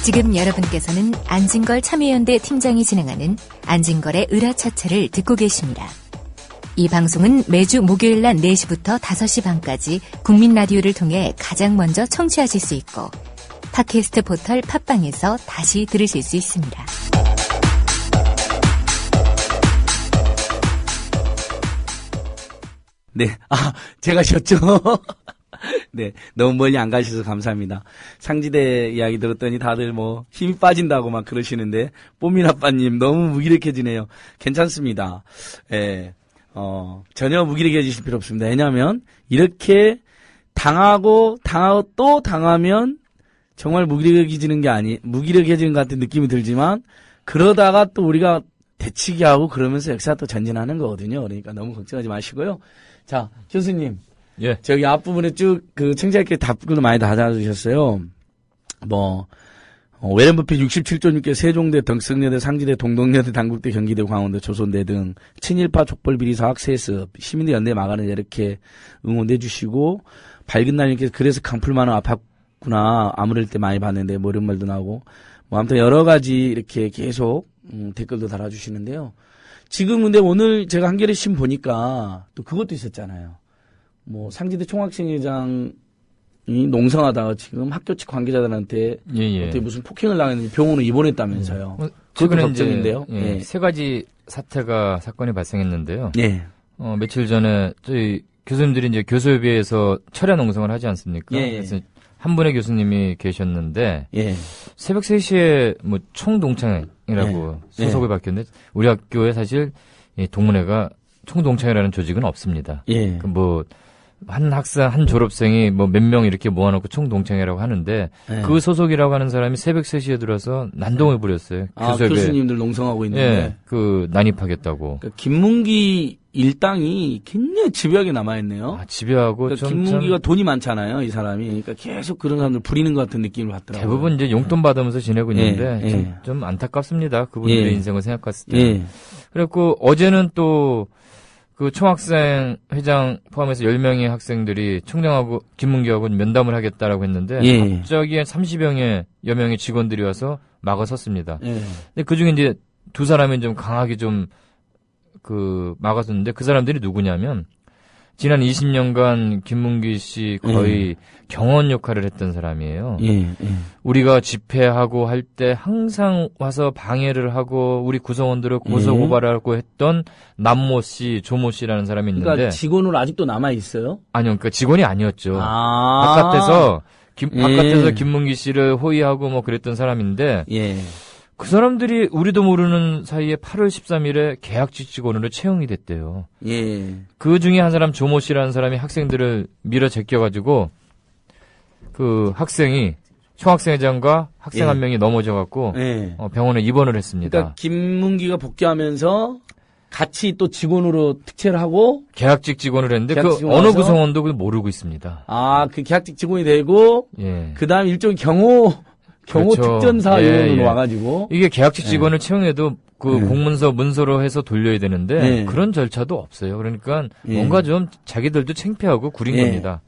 지금 여러분께서는 안진걸 참여연대 팀장이 진행하는 안진걸의 으라차차를 듣고 계십니다. 이 방송은 매주 목요일 낮 4시부터 5시 반까지 국민 라디오를 통해 가장 먼저 청취하실 수 있고 팟캐스트 포털 팟빵에서 다시 들으실 수 있습니다. 네, 제가 셨죠? 네, 너무 멀리 안 가셔서 감사합니다. 상지대 이야기 들었더니 다들 뭐 힘이 빠진다고 막 그러시는데 뽀민 아빠님 너무 무기력해지네요. 괜찮습니다. 예. 전혀 무기력해지실 필요 없습니다. 왜냐하면 이렇게 당하고 또 당하면 정말 무기력해지는 것 같은 느낌이 들지만 그러다가 또 우리가 대치기 하고 그러면서 역사가 또 전진하는 거거든요. 그러니까 너무 걱정하지 마시고요. 자, 교수님. 예. 저기 앞부분에 쭉 그 청취자께 답글을 많이 달아주셨어요. 외래 부패 67조 6개 세종대, 덕성여대, 상지대, 동덕여대, 당국대, 경기대, 광운대, 조선대 등 친일파 족벌 비리 사학 세습 시민대 연대 막아는 이렇게 응원해 주시고 밝은 날님께서 그래서 강풀만은 아팠구나 아무럴 때 많이 봤는데 뭐 이런 말도 나오고 아무튼 여러 가지 이렇게 계속 댓글도 달아주시는데요. 지금 근데 오늘 제가 한겨레 신문 보니까 또 그것도 있었잖아요. 상지대 총학생회장이 농성하다가 지금 학교 측 관계자들한테 어떻게 무슨 폭행을 당했는지 병원으로 입원했다면서요. 그것도 걱정인데요. 세 가지 사건이 발생했는데요. 예. 며칠 전에 저희 교수님들이 이제 교수협의회에서 철야 농성을 하지 않습니까? 그래서 한 분의 교수님이 계셨는데 새벽 3시에 총동창회라고 소속을 바뀌었는데 우리 학교에 사실 동문회가 총동창회라는 조직은 없습니다. 한 학생, 한 졸업생이 몇 명 이렇게 모아놓고 총동창회라고 하는데 그 소속이라고 하는 사람이 새벽 3시에 들어서 난동을 부렸어요. 교수님들 농성하고 있는데. 난입하겠다고. 그러니까 김문기 일당이 굉장히 집요하게 남아있네요. 집요하고 그러니까 김문기가 돈이 많잖아요, 이 사람이. 그러니까 계속 그런 사람들 부리는 것 같은 느낌을 받더라고요. 대부분 이제 용돈 받으면서 지내고 있는데 좀 안타깝습니다. 그분들의 인생을 생각했을 때. 그래갖고 어제는 또 그 총학생 회장 포함해서 10명의 학생들이 총장하고 김문기하고 면담을 하겠다라고 했는데 갑자기 30여여 명의 직원들이 와서 막아섰습니다. 근데 그중에 이제 두 사람이 좀 강하게 좀 막아섰는데 그 사람들이 누구냐면 지난 20년간 김문기 씨 거의 경원 역할을 했던 사람이에요. 우리가 집회하고 할 때 항상 와서 방해를 하고 우리 구성원들을 고소고발하고 했던 남모 씨, 조모 씨라는 사람이 있는데. 그러니까 직원으로 아직도 남아 있어요? 아니요, 그러니까 직원이 아니었죠. 바깥에서 김문기 씨를 호위하고 뭐 그랬던 사람인데. 그 사람들이 우리도 모르는 사이에 8월 13일에 계약직 직원으로 채용이 됐대요. 그 중에 한 사람 조모 씨라는 사람이 학생들을 밀어 제껴가지고 그 학생이 총학생회장과 학생 한 명이 넘어져갖고 병원에 입원을 했습니다. 그러니까 김문기가 같이 또 직원으로 특채를 하고 계약직 직원을 했는데 어느 구성원도 그걸 모르고 있습니다. 그 계약직 직원이 되고 그다음 일종의 경호 특전사 요원으로 와가지고 이게 계약직 직원을 채용해도 그 공문서 문서로 해서 돌려야 되는데 그런 절차도 없어요. 그러니까 뭔가 좀 자기들도 창피하고 구린 겁니다.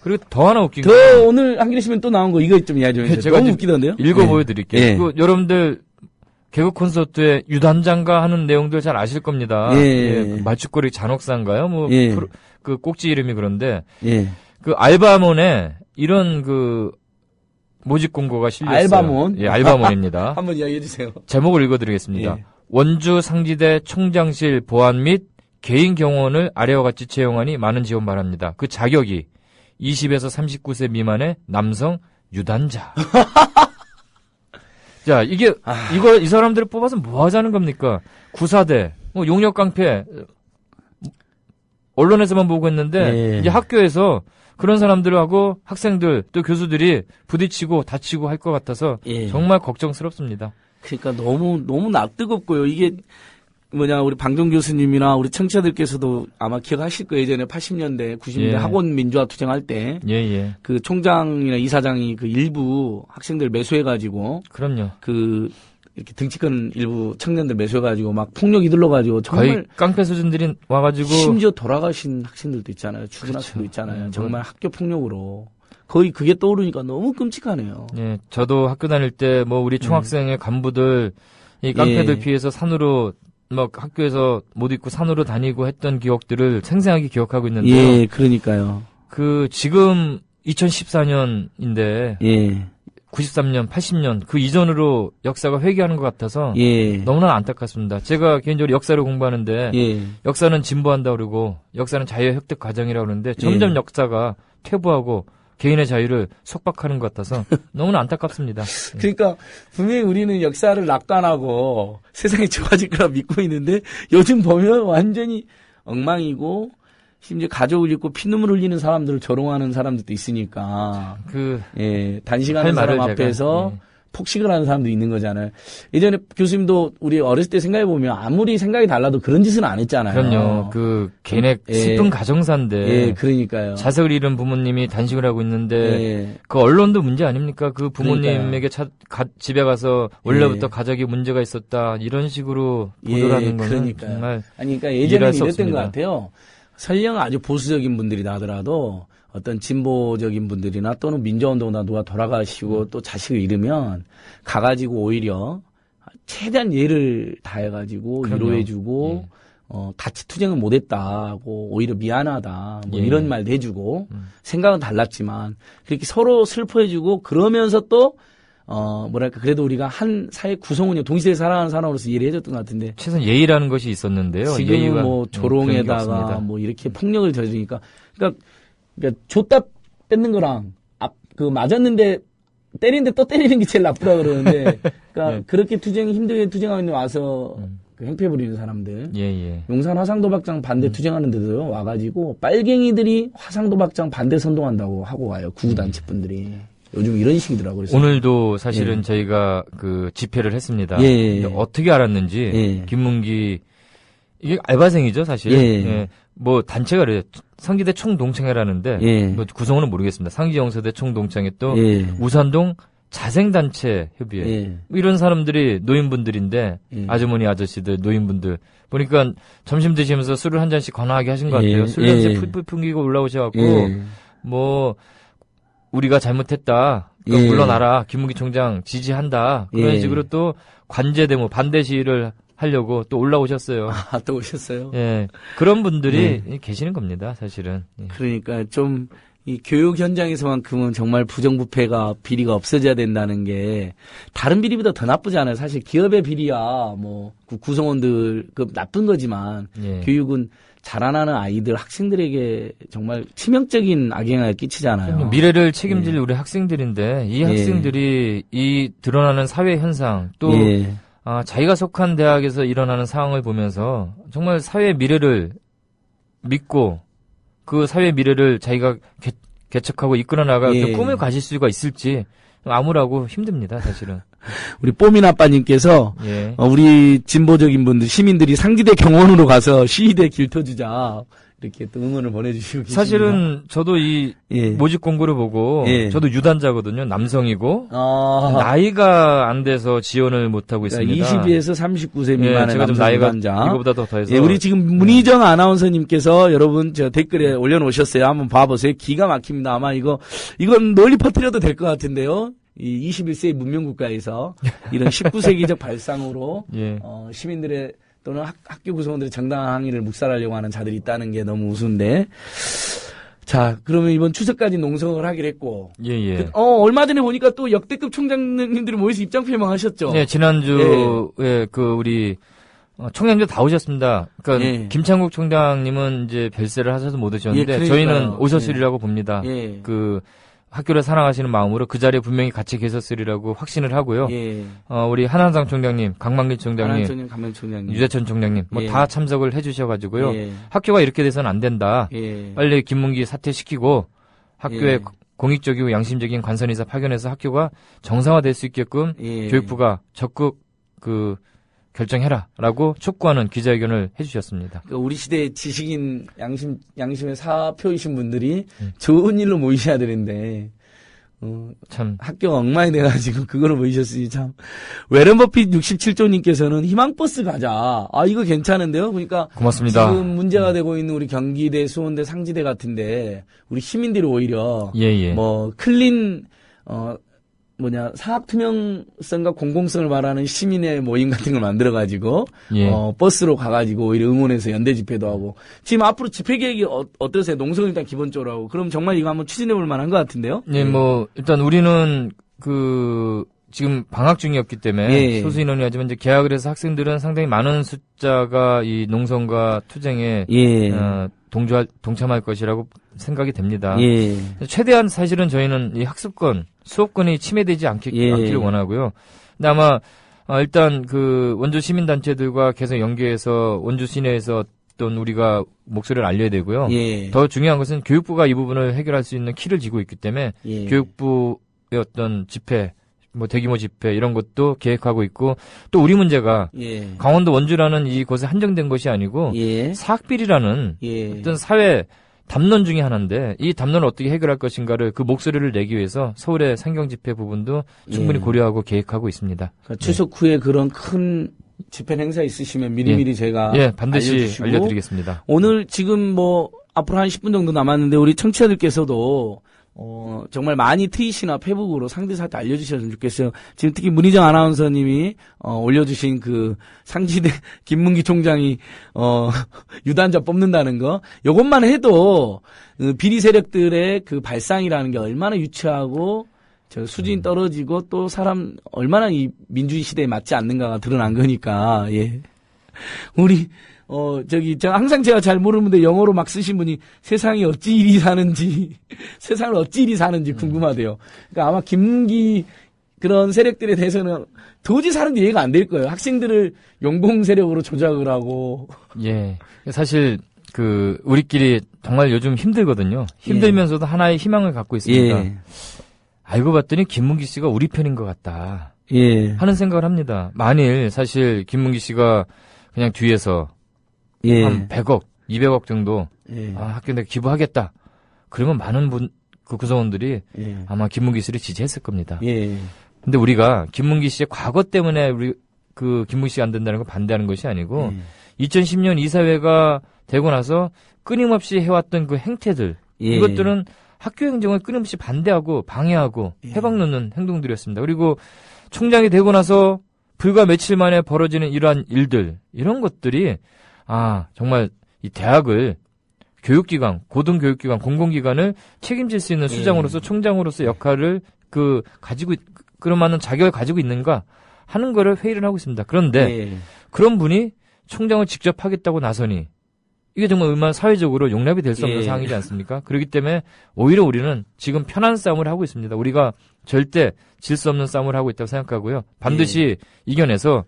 그리고 더 하나 웃긴 거 오늘 한겨레 신문 또 나온 거 이거 좀 이야기 좀 해주세요. 너무 웃기던데요? 읽어 보여드릴게요. 여러분들 개그 콘서트에 유단장가 하는 내용들 잘 아실 겁니다. 말죽거리 잔혹사인가요? 그 꼭지 이름이 그런데 그 알바몬에 이런 모집 공고가 실렸어요. 알바몬? 알바몬입니다. 한번 이야기해 주세요. 제목을 읽어드리겠습니다. 원주 상지대 총장실 보안 및 개인 경호원을 아래와 같이 채용하니 많은 지원 바랍니다. 그 자격이 20에서 39세 미만의 남성 유단자. 자, 이 사람들을 뽑아서 뭐 하자는 겁니까? 구사대, 용역 깡패, 언론에서만 보고 있는데, 이제 학교에서 그런 사람들하고 학생들 또 교수들이 부딪히고 다치고 할 것 같아서 정말 걱정스럽습니다. 그러니까 너무 낯뜨겁고요. 이게 우리 방종 교수님이나 우리 청취자들께서도 아마 기억하실 거예요. 예전에 80년대, 90년대 학원 민주화 투쟁할 때 그 총장이나 이사장이 그 일부 학생들 매수해가지고 그럼요. 이렇게 등치큰 일부 청년들 매수해가지고 막 폭력 이들러가지고 정말 거의 깡패 수준들이 와가지고 심지어 돌아가신 학생들도 있잖아요. 죽은 학생도 있잖아요. 정말 학교 폭력으로 거의 그게 떠오르니까 너무 끔찍하네요. 저도 학교 다닐 때 우리 총학생의 간부들 이 깡패들 피해서 산으로 학교에서 못 입고 산으로 다니고 했던 기억들을 생생하게 기억하고 있는데요. 그러니까요. 지금 2014년인데 93년, 80년 그 이전으로 역사가 회귀하는 것 같아서 너무나 안타깝습니다. 제가 개인적으로 역사를 공부하는데 역사는 진보한다 그러고 역사는 자유의 획득 과정이라고 그러는데 점점 역사가 퇴보하고 개인의 자유를 속박하는 것 같아서 너무나 안타깝습니다. 그러니까 분명히 우리는 역사를 낙관하고 세상이 좋아질 거라 믿고 있는데 요즘 보면 완전히 엉망이고 심지어 가족을 잃고 피눈물 흘리는 사람들을 조롱하는 사람들도 있으니까 단식하는 사람 앞에서 폭식을 하는 사람도 있는 거잖아요. 예전에 교수님도 우리 어렸을 때 생각해보면 아무리 생각이 달라도 그런 짓은 안 했잖아요. 그럼요. 그 걔네 슬픈 가정사인데 그러니까요. 자석을 잃은 부모님이 단식을 하고 있는데 그 언론도 문제 아닙니까? 그 부모님에게 집에 가서 원래부터 가족이 문제가 있었다 이런 식으로 보도를 하는 거는 정말 그러니까 예전에 이랬던 것 같아요. 설령 아주 보수적인 분들이다 하더라도 어떤 진보적인 분들이나 또는 민주화운동이나 누가 돌아가시고 또 자식을 잃으면 가가지고 오히려 최대한 예를 다해가지고 위로해주고 같이 투쟁을 못했다고 오히려 미안하다 뭐 이런 말도 해주고 생각은 달랐지만 그렇게 서로 슬퍼해주고 그러면서 또 그래도 우리가 한 사회 구성원이 동시대에 살아가는 사람으로서 이해를 해줬던 것 같은데. 최소한 예의라는 것이 있었는데요. 지금은 뭐 조롱에다가 뭐 이렇게 폭력을 저지르니까. 그러니까 줬다 뺏는 거랑 맞았는데 때리는데 또 때리는 게 제일 나쁘다 그러는데. 그러니까 그렇게 힘들게 투쟁하고 있는 와서 그 행패 부리는 사람들. 용산 화상도박장 반대 투쟁하는데도 와가지고 빨갱이들이 화상도박장 반대 선동한다고 하고 와요. 구구단체 분들이. 요즘 이런 식이더라고요. 그래서. 오늘도 사실은 저희가 그 집회를 했습니다. 어떻게 알았는지 김문기 이게 알바생이죠, 사실. 뭐 단체가 그래요. 상기대 총동창회라는데 뭐 구성원은 모르겠습니다. 상기영서대 총동창회 또 우산동 자생단체 협의회 뭐 이런 사람들이 노인분들인데 아주머니 아저씨들 노인분들 보니까 점심 드시면서 술을 한 잔씩 권하게 하신 것 같아요. 술 냄새 풀풀 풍기고 올라오셔갖고 뭐 우리가 잘못했다. 물러나라. 김문기 총장 지지한다. 그런 식으로 또 관제 데모 반대 시위를 하려고 또 올라오셨어요. 또 오셨어요? 그런 분들이 계시는 겁니다, 사실은. 그러니까 좀 이 교육 현장에서만큼은 정말 부정부패가 비리가 없어져야 된다는 게 다른 비리보다 더 나쁘잖아요. 사실 기업의 비리야 뭐 구성원들 그 나쁜 거지만 교육은 자라나는 아이들, 학생들에게 정말 치명적인 악영향을 끼치잖아요. 미래를 책임질 우리 학생들인데 이 학생들이 이 드러나는 사회 현상 또 자기가 속한 대학에서 일어나는 상황을 보면서 정말 사회의 미래를 믿고 그 사회의 미래를 자기가 개척하고 이끌어 나갈 꿈을 가질 수가 있을지 암울하고 힘듭니다, 사실은. 우리 뽀민 아빠님께서 우리 진보적인 분들 시민들이 상지대 경원으로 가서 시위대 길터주자 이렇게 또 응원을 보내주시고 계십니다. 사실은 저도 이 모집 공고를 보고 저도 유단자거든요. 남성이고 나이가 안 돼서 지원을 못 하고 있습니다. 22에서 39세 미만의 제가 좀 남성 나이가 유단자. 이거보다 더 더해서 우리 지금 문희정 아나운서님께서 여러분 저 댓글에 올려놓으셨어요. 한번 봐보세요. 기가 막힙니다. 아마 이건 널리 퍼뜨려도 될 것 같은데요. 이 21세기 문명국가에서 이런 19세기적 발상으로 시민들의 또는 학교 구성원들의 정당한 항의를 묵살하려고 하는 자들이 있다는 게 너무 우스운데. 자, 그러면 이번 추석까지 농성을 하기로 했고. 얼마 전에 보니까 또 역대급 총장님들이 모여서 입장 표명하셨죠. 지난주에 우리 총장님들 다 오셨습니다. 그러니까 김창국 총장님은 이제 별세를 하셔서 못 오셨는데 저희는 오셨으리라고 봅니다. 학교를 사랑하시는 마음으로 그 자리에 분명히 같이 계셨으리라고 확신을 하고요. 우리 한한상 총장님, 강만길 총장님, 유재천 총장님 뭐 다 참석을 해주셔가지고요. 학교가 이렇게 돼서는 안 된다. 빨리 김문기 사퇴시키고 학교에 공익적이고 양심적인 관선이사 파견해서 학교가 정상화될 수 있게끔 교육부가 적극 결정해라라고 촉구하는 기자회견을 해주셨습니다. 그러니까 우리 시대의 지식인 양심의 사표이신 분들이 좋은 일로 모이셔야 되는데 참 학교가 엉망이 돼가지고 그거를 모이셨으니 참. 웨런 버핏 67조님께서는 희망버스 가자. 이거 괜찮은데요? 그러니까 고맙습니다. 지금 문제가 되고 있는 우리 경기대, 수원대, 상지대 같은데 우리 시민들이 오히려 뭐 클린 사학 투명성과 공공성을 말하는 시민의 모임 같은 걸 만들어가지고, 버스로 가가지고 오히려 응원해서 연대 집회도 하고. 지금 앞으로 집회 계획이 어떠세요? 농성을 일단 기본적으로 하고. 그럼 정말 이거 한번 추진해볼 만한 것 같은데요? 일단 우리는 지금 방학 중이었기 때문에 소수 인원이 하지만 이제 개학을 해서 학생들은 상당히 많은 숫자가 이 농성과 투쟁에 동참할 것이라고 생각이 됩니다. 최대한 사실은 저희는 이 학습권, 수업권이 침해되지 않기를 원하고요. 근데 아마 일단 원주 시민단체들과 계속 연계해서 원주 시내에서 어떤 우리가 목소리를 알려야 되고요. 예. 더 중요한 것은 교육부가 이 부분을 해결할 수 있는 키를 쥐고 있기 때문에 예. 교육부의 어떤 집회, 뭐 대규모 집회 이런 것도 계획하고 있고 또 우리 문제가 예. 강원도 원주라는 이곳에 한정된 것이 아니고 예. 사학비리라는 예. 어떤 사회 담론 중에 하나인데 이 담론을 어떻게 해결할 것인가를 그 목소리를 내기 위해서 서울의 상경 집회 부분도 충분히 예. 고려하고 계획하고 있습니다. 그러니까 추석 후에 그런 큰 집회 행사 있으시면 미리미리 제가 예, 반드시 알려주시고 알려드리겠습니다. 오늘 지금 뭐 앞으로 한 10분 정도 남았는데 우리 청취자들께서도 정말 많이 트윗이나 페북으로 상대사한테 알려주셨으면 좋겠어요. 지금 특히 문희정 아나운서님이 올려주신 그 상지대 김문기 총장이 유단자 뽑는다는 거, 요것만 해도 비리 세력들의 그 발상이라는 게 얼마나 유치하고 저 수준 떨어지고 또 사람 얼마나 이 민주주의 시대에 맞지 않는가가 드러난 거니까. 예. 우리 제가 항상 제가 잘 모르는데 영어로 막 쓰신 분이 세상이 어찌 이리 사는지, 세상을 어찌 이리 사는지 궁금하대요. 그러니까 아마 김문기 그런 세력들에 대해서는 도저히 사는지 이해가 안 될 거예요. 학생들을 용공 세력으로 조작을 하고. 예. 사실, 우리끼리 정말 요즘 힘들거든요. 힘들면서도 하나의 희망을 갖고 있습니다. 예. 알고 봤더니 김문기 씨가 우리 편인 것 같다. 예. 하는 생각을 합니다. 만일 사실 김문기 씨가 그냥 뒤에서 예. 한 100억, 200억 정도 예. 학교 내가 기부하겠다. 그러면 많은 그 구성원들이 예. 아마 김문기 씨를 지지했을 겁니다. 예. 근데 우리가 김문기 씨의 과거 때문에 우리 김문기 씨가 안 된다는 걸 반대하는 것이 아니고 2010년 이사회가 되고 나서 끊임없이 해왔던 그 행태들 예. 이것들은 학교 행정을 끊임없이 반대하고 방해하고 예. 해박놓는 행동들이었습니다. 그리고 총장이 되고 나서 불과 며칠 만에 벌어지는 이러한 일들 이런 것들이 정말 이 대학을 교육기관, 고등교육기관, 공공기관을 책임질 수 있는 수장으로서 총장으로서 역할을 그럴 만한 자격을 가지고 있는가 하는 거를 회의를 하고 있습니다. 그런데 그런 분이 총장을 직접 하겠다고 나서니 이게 정말 얼마나 사회적으로 용납이 될 수 없는 상황이지 않습니까? 그렇기 때문에 오히려 우리는 지금 편한 싸움을 하고 있습니다. 우리가 절대 질 수 없는 싸움을 하고 있다고 생각하고요. 반드시 이겨내서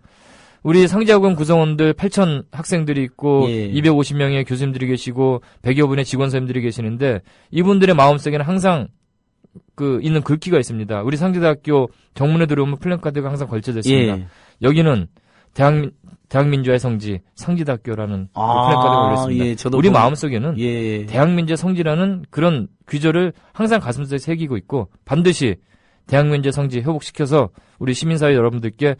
우리 상지학원 구성원들 8,000 학생들이 있고 250명의 교수님들이 계시고 100여 분의 직원 선생님들이 계시는데 이분들의 마음속에는 항상 있는 글귀가 있습니다. 우리 상지대학교 정문에 들어오면 플랜카드가 항상 걸쳐져 있습니다. 여기는 대한민주화의 성지 상지대학교라는 플랜카드가 걸렸습니다. 우리 마음속에는 대한민주의 성지라는 그런 귀절을 항상 가슴속에 새기고 있고 반드시 대한민주의 성지 회복시켜서 우리 시민사회 여러분들께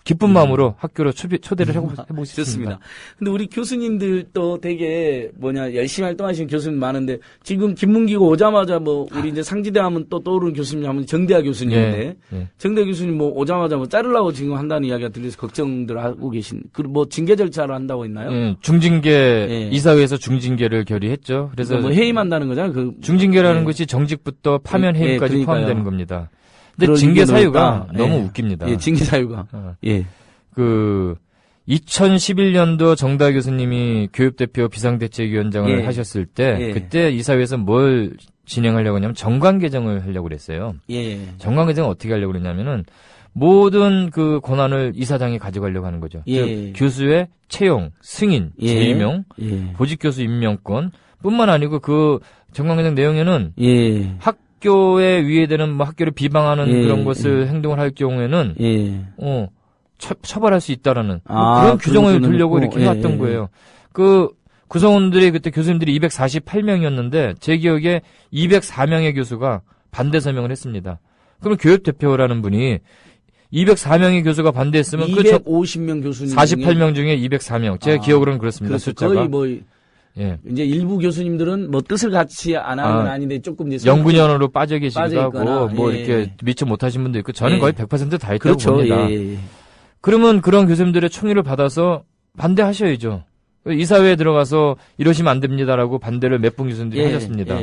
기쁜 마음으로 학교로 초대를 해보고 싶습니다. 근데 우리 교수님들도 되게 열심히 활동하시는 교수님 많은데 지금 김문기가 오자마자 우리 이제 상지대 하면 또 떠오르는 교수님 하면 정대하 교수님인데 정대하 교수님 오자마자 자르려고 지금 한다는 이야기가 들려서 걱정들 하고 계신 징계 절차를 한다고 했나요? 중징계 이사회에서 중징계를 결의했죠. 그래서 해임한다는 거잖아요. 중징계라는 것이 정직부터 파면 해임까지 포함되는 겁니다. 근데 징계 사유가 너무 웃깁니다. 징계 사유가. 2011년도 정다하 교수님이 교육대표 비상대책위원장을 하셨을 때 그때 이사회에서 뭘 진행하려고 하냐면 정관 개정을 하려고 그랬어요. 정관 개정을 어떻게 하려고 그랬냐면은 모든 그 권한을 이사장이 가져가려고 하는 거죠. 즉 교수의 채용, 승인, 재임용, 보직 교수 임명권 뿐만 아니고 그 정관 개정 내용에는 학교에 위해되는 학교를 비방하는 그런 것을 행동을 할 경우에는 처벌할 수 있다라는 그런 규정을 두려고 이렇게 해왔던 거예요. 구성원들이 그때 교수님들이 248명이었는데 제 기억에 204명의 교수가 반대 서명을 했습니다. 그러면 교육대표라는 분이 204명의 교수가 반대했으면 250명 교수님 48명 중에 204명. 제 기억으로는 그렇습니다. 숫자가. 거의 이제 일부 교수님들은 뜻을 같이 안 하는 건 아닌데 조금 이제 영분연으로 빠져 계시기도 하고 이렇게 미처 못하신 분도 있고 저는 거의 100% 다 했다고 봅니다. 그러면 그런 교수님들의 총의를 받아서 반대하셔야죠. 이사회에 들어가서 이러시면 안 됩니다라고 반대를 몇 분 교수님들이 하셨습니다.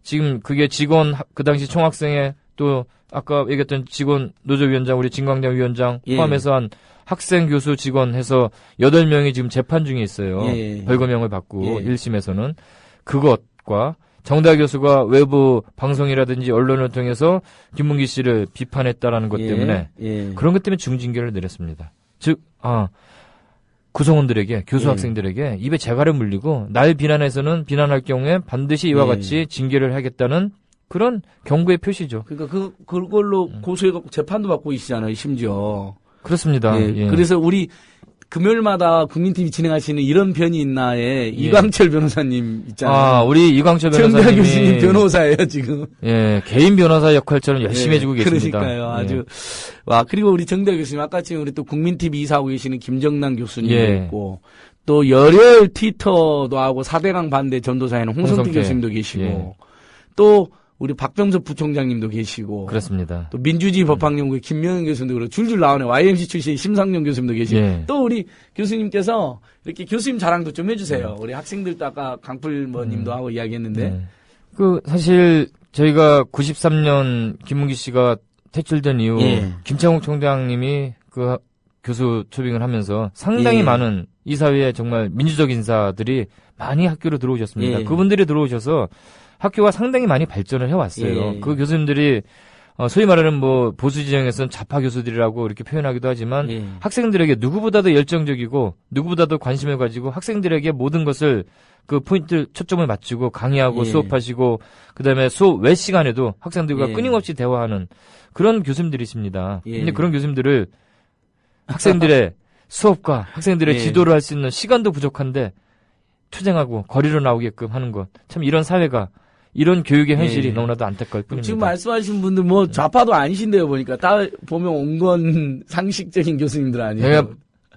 지금 그게 직원 그 당시 총학생회 또 아까 얘기했던 직원 노조위원장 우리 진광장 위원장 포함해서 한 학생 교수 직원 해서 8명이 지금 재판 중에 있어요. 벌금형을 받고 1심에서는 그것과 정다하 교수가 외부 방송이라든지 언론을 통해서 김문기 씨를 비판했다라는 것 때문에 그런 것 때문에 중징계를 내렸습니다. 즉 구성원들에게, 교수 예. 학생들에게 입에 재갈을 물리고 날 비난해서는 비난할 경우에 반드시 이와 예. 같이 징계를 하겠다는 그런 경고의 표시죠. 그러니까 그걸로 고소해갖고 재판도 받고 계시잖아요, 심지어. 그렇습니다. 예. 예. 그래서 우리 금요일마다 국민TV 진행하시는 이런 편이 있나에 이광철 변호사님 있잖아요. 아, 우리 이광철 정다 변호사님이 교수님 변호사예요, 지금. 예, 개인 변호사 역할처럼 열심히 해주고 계십니다. 그러니까요. 아주. 예. 와, 그리고 우리 정다 교수님, 아까 지금 우리 또 국민TV 이사하고 계시는 김정남 교수님도 예. 있고, 또 열혈 트위터도 하고 4대강 반대 전도사에는 홍성태 홍성태. 교수님도 계시고, 예. 또 우리 박병섭 부총장님도 계시고, 그렇습니다. 또 민주주의 법학연구의 김명현 교수님도 그렇고, 줄줄 나오네. YMC 출신 심상정 교수님도 계시고, 예. 또 우리 교수님께서 이렇게 교수님 자랑도 좀 해주세요. 우리 학생들도 아까 강풀님도 하고 이야기했는데, 네. 사실 저희가 93년 김문기 씨가 퇴출된 이후 예. 김창욱 총장님이 그 교수 초빙을 하면서 상당히 예. 많은 이 사회에 정말 민주적 인사들이 많이 학교로 들어오셨습니다. 예. 그분들이 들어오셔서 학교가 상당히 많이 발전을 해왔어요. 예. 그 교수님들이 소위 말하는 뭐 보수 지형에서는 좌파 교수들이라고 이렇게 표현하기도 하지만 예. 학생들에게 누구보다도 열정적이고 누구보다도 관심을 가지고 학생들에게 모든 것을 그 포인트 초점을 맞추고 강의하고 예. 수업하시고 그다음에 수업 외 시간에도 학생들과 예. 끊임없이 대화하는 그런 교수님들이십니다. 예. 근데 그런 교수님들을 학생들의 수업과 학생들의 예. 지도를 할 수 있는 시간도 부족한데 투쟁하고 거리로 나오게끔 하는 것. 참 이런 사회가 이런 교육의 현실이 예. 너무나도 안타까울 뿐입니다. 지금 말씀하신 분들 뭐 좌파도 아니신데요, 보니까. 다 보면 온건 상식적인 교수님들 아니에요. 내가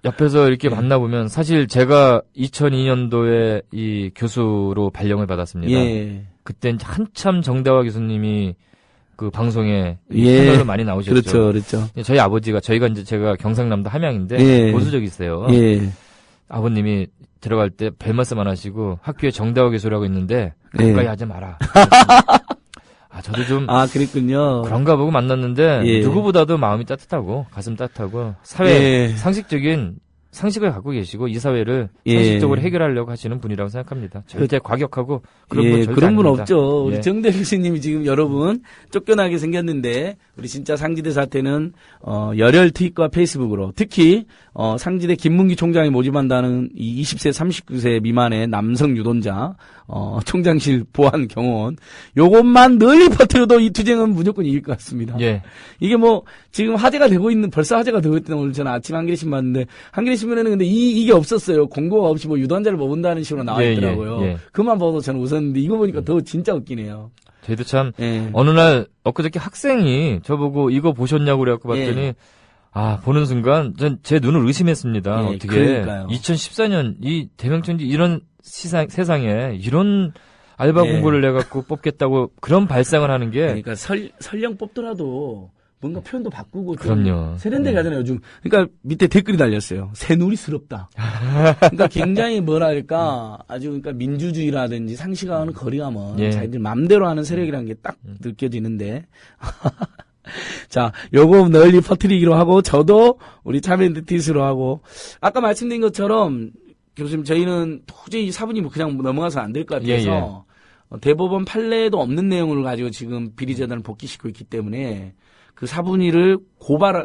옆에서 이렇게 만나보면 사실 제가 2002년도에 이 교수로 발령을 받았습니다. 예. 그때 한참 정다화 교수님이 그 방송에 예. 패널로 많이 나오셨죠. 그렇죠, 그렇죠. 저희 아버지가 제가 경상남도 함양인데 예. 보수적이세요. 예. 아버님이 들어갈 때 별 말씀 안 하시고 학교에 정다화 교수라고 있는데 예. 가까이 하지 마라. 저도 좀 아, 그랬군요. 그런가 보고 만났는데 예. 누구보다도 마음이 따뜻하고 가슴 따뜻하고 사회 예. 상식적인 상식을 갖고 계시고 이 사회를 예. 상식적으로 해결하려고 하시는 분이라고 생각합니다. 절대 과격하고 그런 분 절대 그런 분 아닙니다. 없죠. 우리 예. 정대 교수님이 지금 여러분 쫓겨나게 생겼는데 우리 진짜 상지대 사태는 열혈 트윗과 페이스북으로 특히 상지대 김문기 총장이 모집한다는 이 20세 39세 미만의 남성 유돈자 총장실 보안 경호원 요것만 널리 퍼뜨려도 이 투쟁은 무조건 이길 것 같습니다. 예. 이게 뭐 지금 화제가 되고 있는 벌써 화제가 되고 있다는 오늘 저는 아침 한겨레 신문 봤는데 한겨레 신문에는 근데 이게 없었어요. 공고가 없이 뭐 유단자를 먹은다는 식으로 나와 예, 있더라고요. 예, 예. 그만 봐도 저는 웃었는데 이거 보니까 더 진짜 웃기네요. 저희도 참 예. 어느 날 엊그저께 학생이 저보고 이거 보셨냐고 그래갖고 봤더니 예. 보는 순간 전 제 눈을 의심했습니다. 예, 어떻게 그러니까요. 2014년 이 대명천지 이런 세상에 이런 알바 예. 공고를 내갖고 뽑겠다고 그런 발상을 하는 게 그러니까 설령 뽑더라도 뭔가 표현도 바꾸고 좀 그럼요. 세련되게 네. 하잖아요. 요즘. 그러니까 밑에 댓글이 달렸어요. 새누리스럽다. 그러니까 굉장히 뭐랄까 아주 그러니까 민주주의라든지 상식과는 거리가 먼 예. 자기들 맘대로 하는 세력이라는 게 딱 느껴지는데 자, 요거 널리 퍼뜨리기로 하고 저도 우리 참여연대 티스로 하고 아까 말씀드린 것처럼 교수님 저희는 도저히 사부님 그냥 넘어가서 안 될 것 같아서 대법원 판례도 없는 내용을 가지고 지금 비리재단을 복귀시키고 있기 때문에 그 사분위를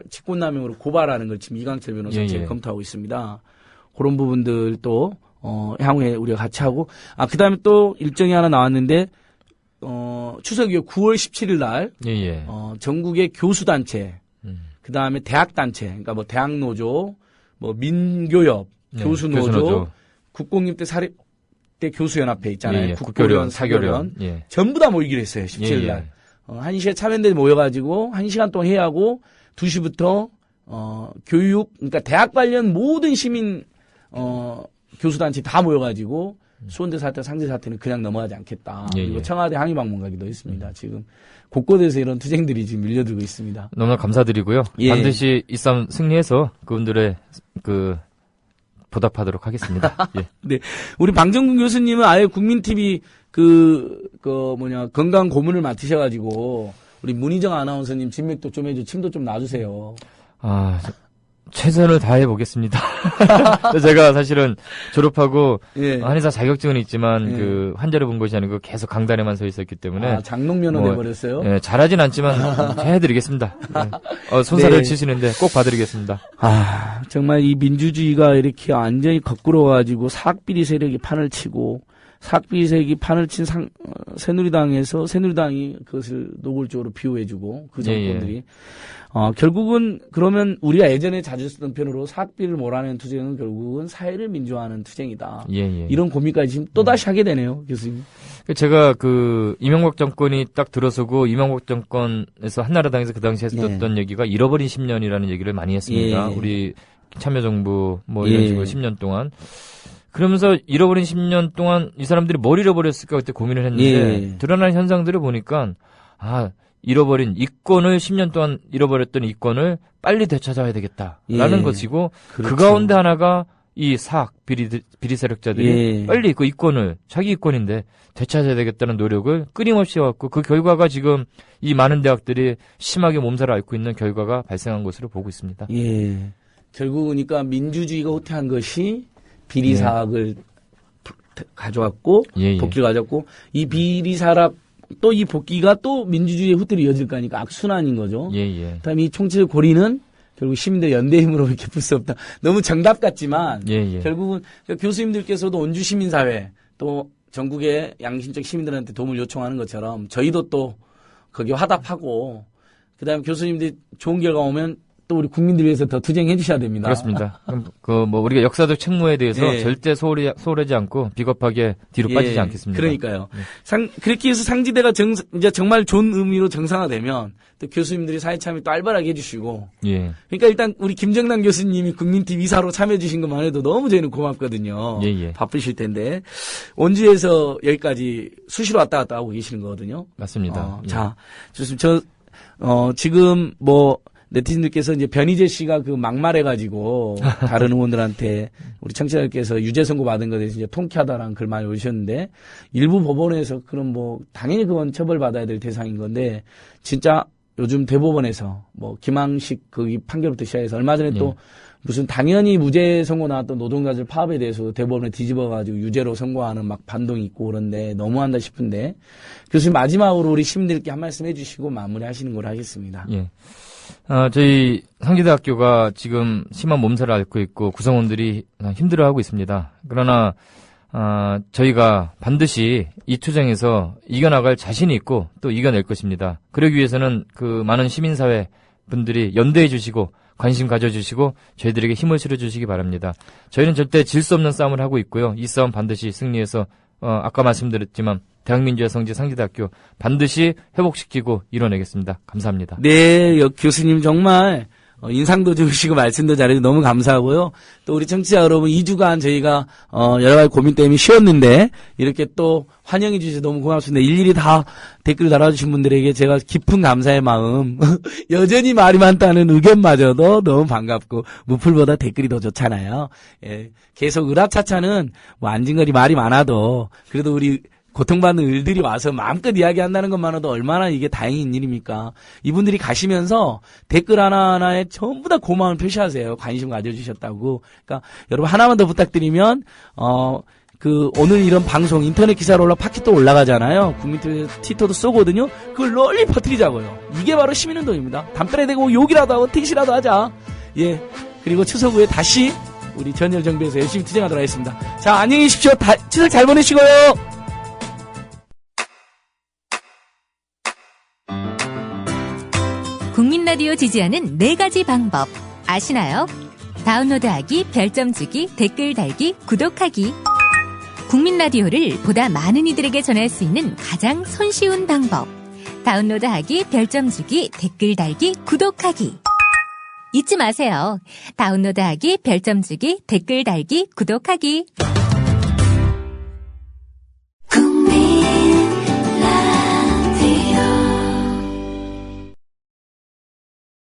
직권남용으로 고발하는 걸 지금 이광철 변호사가 예. 검토하고 있습니다. 그런 부분들도 향후에 우리가 같이 하고 그 다음에 또 일정이 하나 나왔는데 추석 이후 9월 17일 날 예. 전국의 교수단체 그 다음에 대학단체 그러니까 뭐 대학노조 뭐 민교협 네, 교수노조 국공립대 사립대 교수연합회 있잖아요. 예. 국교련 사교련 예. 전부 다 모이기로 했어요. 17일 날. 1시에 참여연대 모여가지고 1시간 동안 회의하고 2시부터 교육 그러니까 대학 관련 모든 시민 교수단체 다 모여가지고 수원대 사태, 상대 사태는 그냥 넘어가지 않겠다. 예, 그리고 예. 청와대 항의 방문 가기도 했습니다. 지금 곳곳에서 이런 투쟁들이 지금 밀려들고 있습니다. 너무나 감사드리고요. 예. 반드시 이 싸움 승리해서 그분들의 보답하도록 하겠습니다. 예. 네. 우리 방정근 교수님은 아예 국민TV 건강 고문을 맡으셔가지고 우리 문희정 아나운서님 진맥도 좀 해줘, 침도 좀 놔주세요. 최선을 다해 보겠습니다. 제가 사실은 졸업하고 예. 한의사 자격증은 있지만 예. 그 환자를 본 것이 아니고 계속 강단에만 서 있었기 때문에 장롱면허 뭐, 내버렸어요? 예, 잘하진 않지만 해드리겠습니다. 예. 손살을 네. 치시는데 꼭 봐드리겠습니다. 정말 이 민주주의가 이렇게 완전히 거꾸로 가지고 사학비리 세력이 판을 치고 사학비리 세력이 판을 친 새누리당에서 새누리당이 그것을 노골적으로 비호해주고 그 정권들이 결국은 그러면 우리가 예전에 자주 쓰던 표현으로 사학비를 몰아내는 투쟁은 결국은 사회를 민주화하는 투쟁이다. 예. 이런 고민까지 지금 또다시 하게 되네요, 교수님. 제가 그 이명박 정권이 딱 들어서고 이명박 정권에서 한나라당에서 그 당시에 했었던 얘기가 잃어버린 10년이라는 얘기를 많이 했습니다. 우리 참여정부 뭐 이런 식으로 10년 동안. 그러면서 잃어버린 10년 동안 이 사람들이 뭘 잃어버렸을까 그때 고민을 했는데 드러난 현상들을 보니까 잃어버린 이권을 10년 동안 잃어버렸던 이권을 빨리 되찾아야 되겠다라는 것이고 그렇죠. 그 가운데 하나가 이 사학 비리 세력자들이 빨리 그 이권을 자기 이권인데 되찾아야 되겠다는 노력을 끊임없이 해왔고 그 결과가 지금 이 많은 대학들이 심하게 몸살을 앓고 있는 결과가 발생한 것으로 보고 있습니다. 결국 그러니까 민주주의가 후퇴한 것이 비리 사학을 가져왔고 복귀를 가져왔고 이 비리 사학 또 이 복귀가 또 민주주의의 후퇴로 이어질 거니까 악순환인 거죠. 그다음에 이 총체적 고리는 결국 시민들 연대힘으로 이렇게 풀 수 없다. 너무 정답 같지만 결국은 교수님들께서도 온주 시민사회 또 전국의 양심적 시민들한테 도움을 요청하는 것처럼 저희도 또 거기에 화답하고 그다음에 교수님들이 좋은 결과 오면 또 우리 국민들 위해서 더 투쟁해 주셔야 됩니다. 그렇습니다. 우리가 역사적 책무에 대해서 절대 소홀하지 않고 비겁하게 뒤로 빠지지 않겠습니다. 그러니까요. 그렇게 해서 상지대가 이제 정말 좋은 의미로 정상화되면 또 교수님들이 사회 참여 또 알바하게 해주시고. 그러니까 일단 우리 김정남 교수님이 국민TV 이사로 참여해 주신 것만 해도 너무 저희는 고맙거든요. 바쁘실 텐데 원주에서 여기까지 수시로 왔다 갔다 하고 계시는 거거든요. 맞습니다. 자, 좋습니다. 지금 네티즌들께서 이제 변희재 씨가 그 막말해가지고 다른 의원들한테 우리 청취자들께서 유죄 선고 받은 것에 대해서 이제 통쾌하다라는 글 많이 올리셨는데 일부 법원에서 그럼 당연히 그건 처벌받아야 될 대상인 건데 진짜 요즘 대법원에서 김항식 거기 판결부터 시작해서 얼마 전에 또 무슨 당연히 무죄 선고 나왔던 노동자들 파업에 대해서 대법원에 뒤집어가지고 유죄로 선고하는 막 반동이 있고 그런데 너무한다 싶은데 교수님 마지막으로 우리 시민들께 한 말씀 해주시고 마무리하시는 걸로 하겠습니다. 저희 상지대학교가 지금 심한 몸살을 앓고 있고 구성원들이 힘들어하고 있습니다. 그러나 저희가 반드시 이 투쟁에서 이겨나갈 자신이 있고 또 이겨낼 것입니다. 그러기 위해서는 그 많은 시민사회 분들이 연대해 주시고 관심 가져주시고 저희들에게 힘을 실어주시기 바랍니다. 저희는 절대 질 수 없는 싸움을 하고 있고요. 이 싸움 반드시 승리해서 아까 말씀드렸지만 대한민주의 성지 상지대학교 반드시 회복시키고 이뤄내겠습니다. 감사합니다. 네, 교수님 정말 인상도 좋으시고 말씀도 잘해주셔서 너무 감사하고요. 또 우리 청취자 여러분 2주간 저희가 여러 가지 고민 때문에 쉬었는데 이렇게 또 환영해 주셔서 너무 고맙습니다. 일일이 다 댓글 달아주신 분들에게 제가 깊은 감사의 마음 여전히 말이 많다는 의견마저도 너무 반갑고 무풀보다 댓글이 더 좋잖아요. 계속 으라차차는 안진걸이 말이 많아도 그래도 우리 고통받는 을들이 와서 마음껏 이야기한다는 것만으로도 얼마나 이게 다행인 일입니까? 이분들이 가시면서 댓글 하나하나에 전부 다 고마움을 표시하세요. 관심 가져주셨다고. 그러니까 여러분 하나만 더 부탁드리면 오늘 이런 방송 인터넷 기사로 팟캐스트 올라가잖아요. 국민TV 트위터도 쏘거든요. 그걸 널리 퍼뜨리자고요. 이게 바로 시민운동입니다. 담벼락에 대고 욕이라도 하고 택시라도 하자. 그리고 추석 후에 다시 우리 전열 정비에서 열심히 투쟁하도록 하겠습니다. 자, 안녕히 계십시오. 추석 잘 보내시고요. 국민 라디오 지지하는 4가지 방법 아시나요? 다운로드하기, 별점 주기, 댓글 달기, 구독하기. 국민 라디오를 보다 많은 이들에게 전할 수 있는 가장 손쉬운 방법. 다운로드하기, 별점 주기, 댓글 달기, 구독하기. 잊지 마세요. 다운로드하기, 별점 주기, 댓글 달기, 구독하기.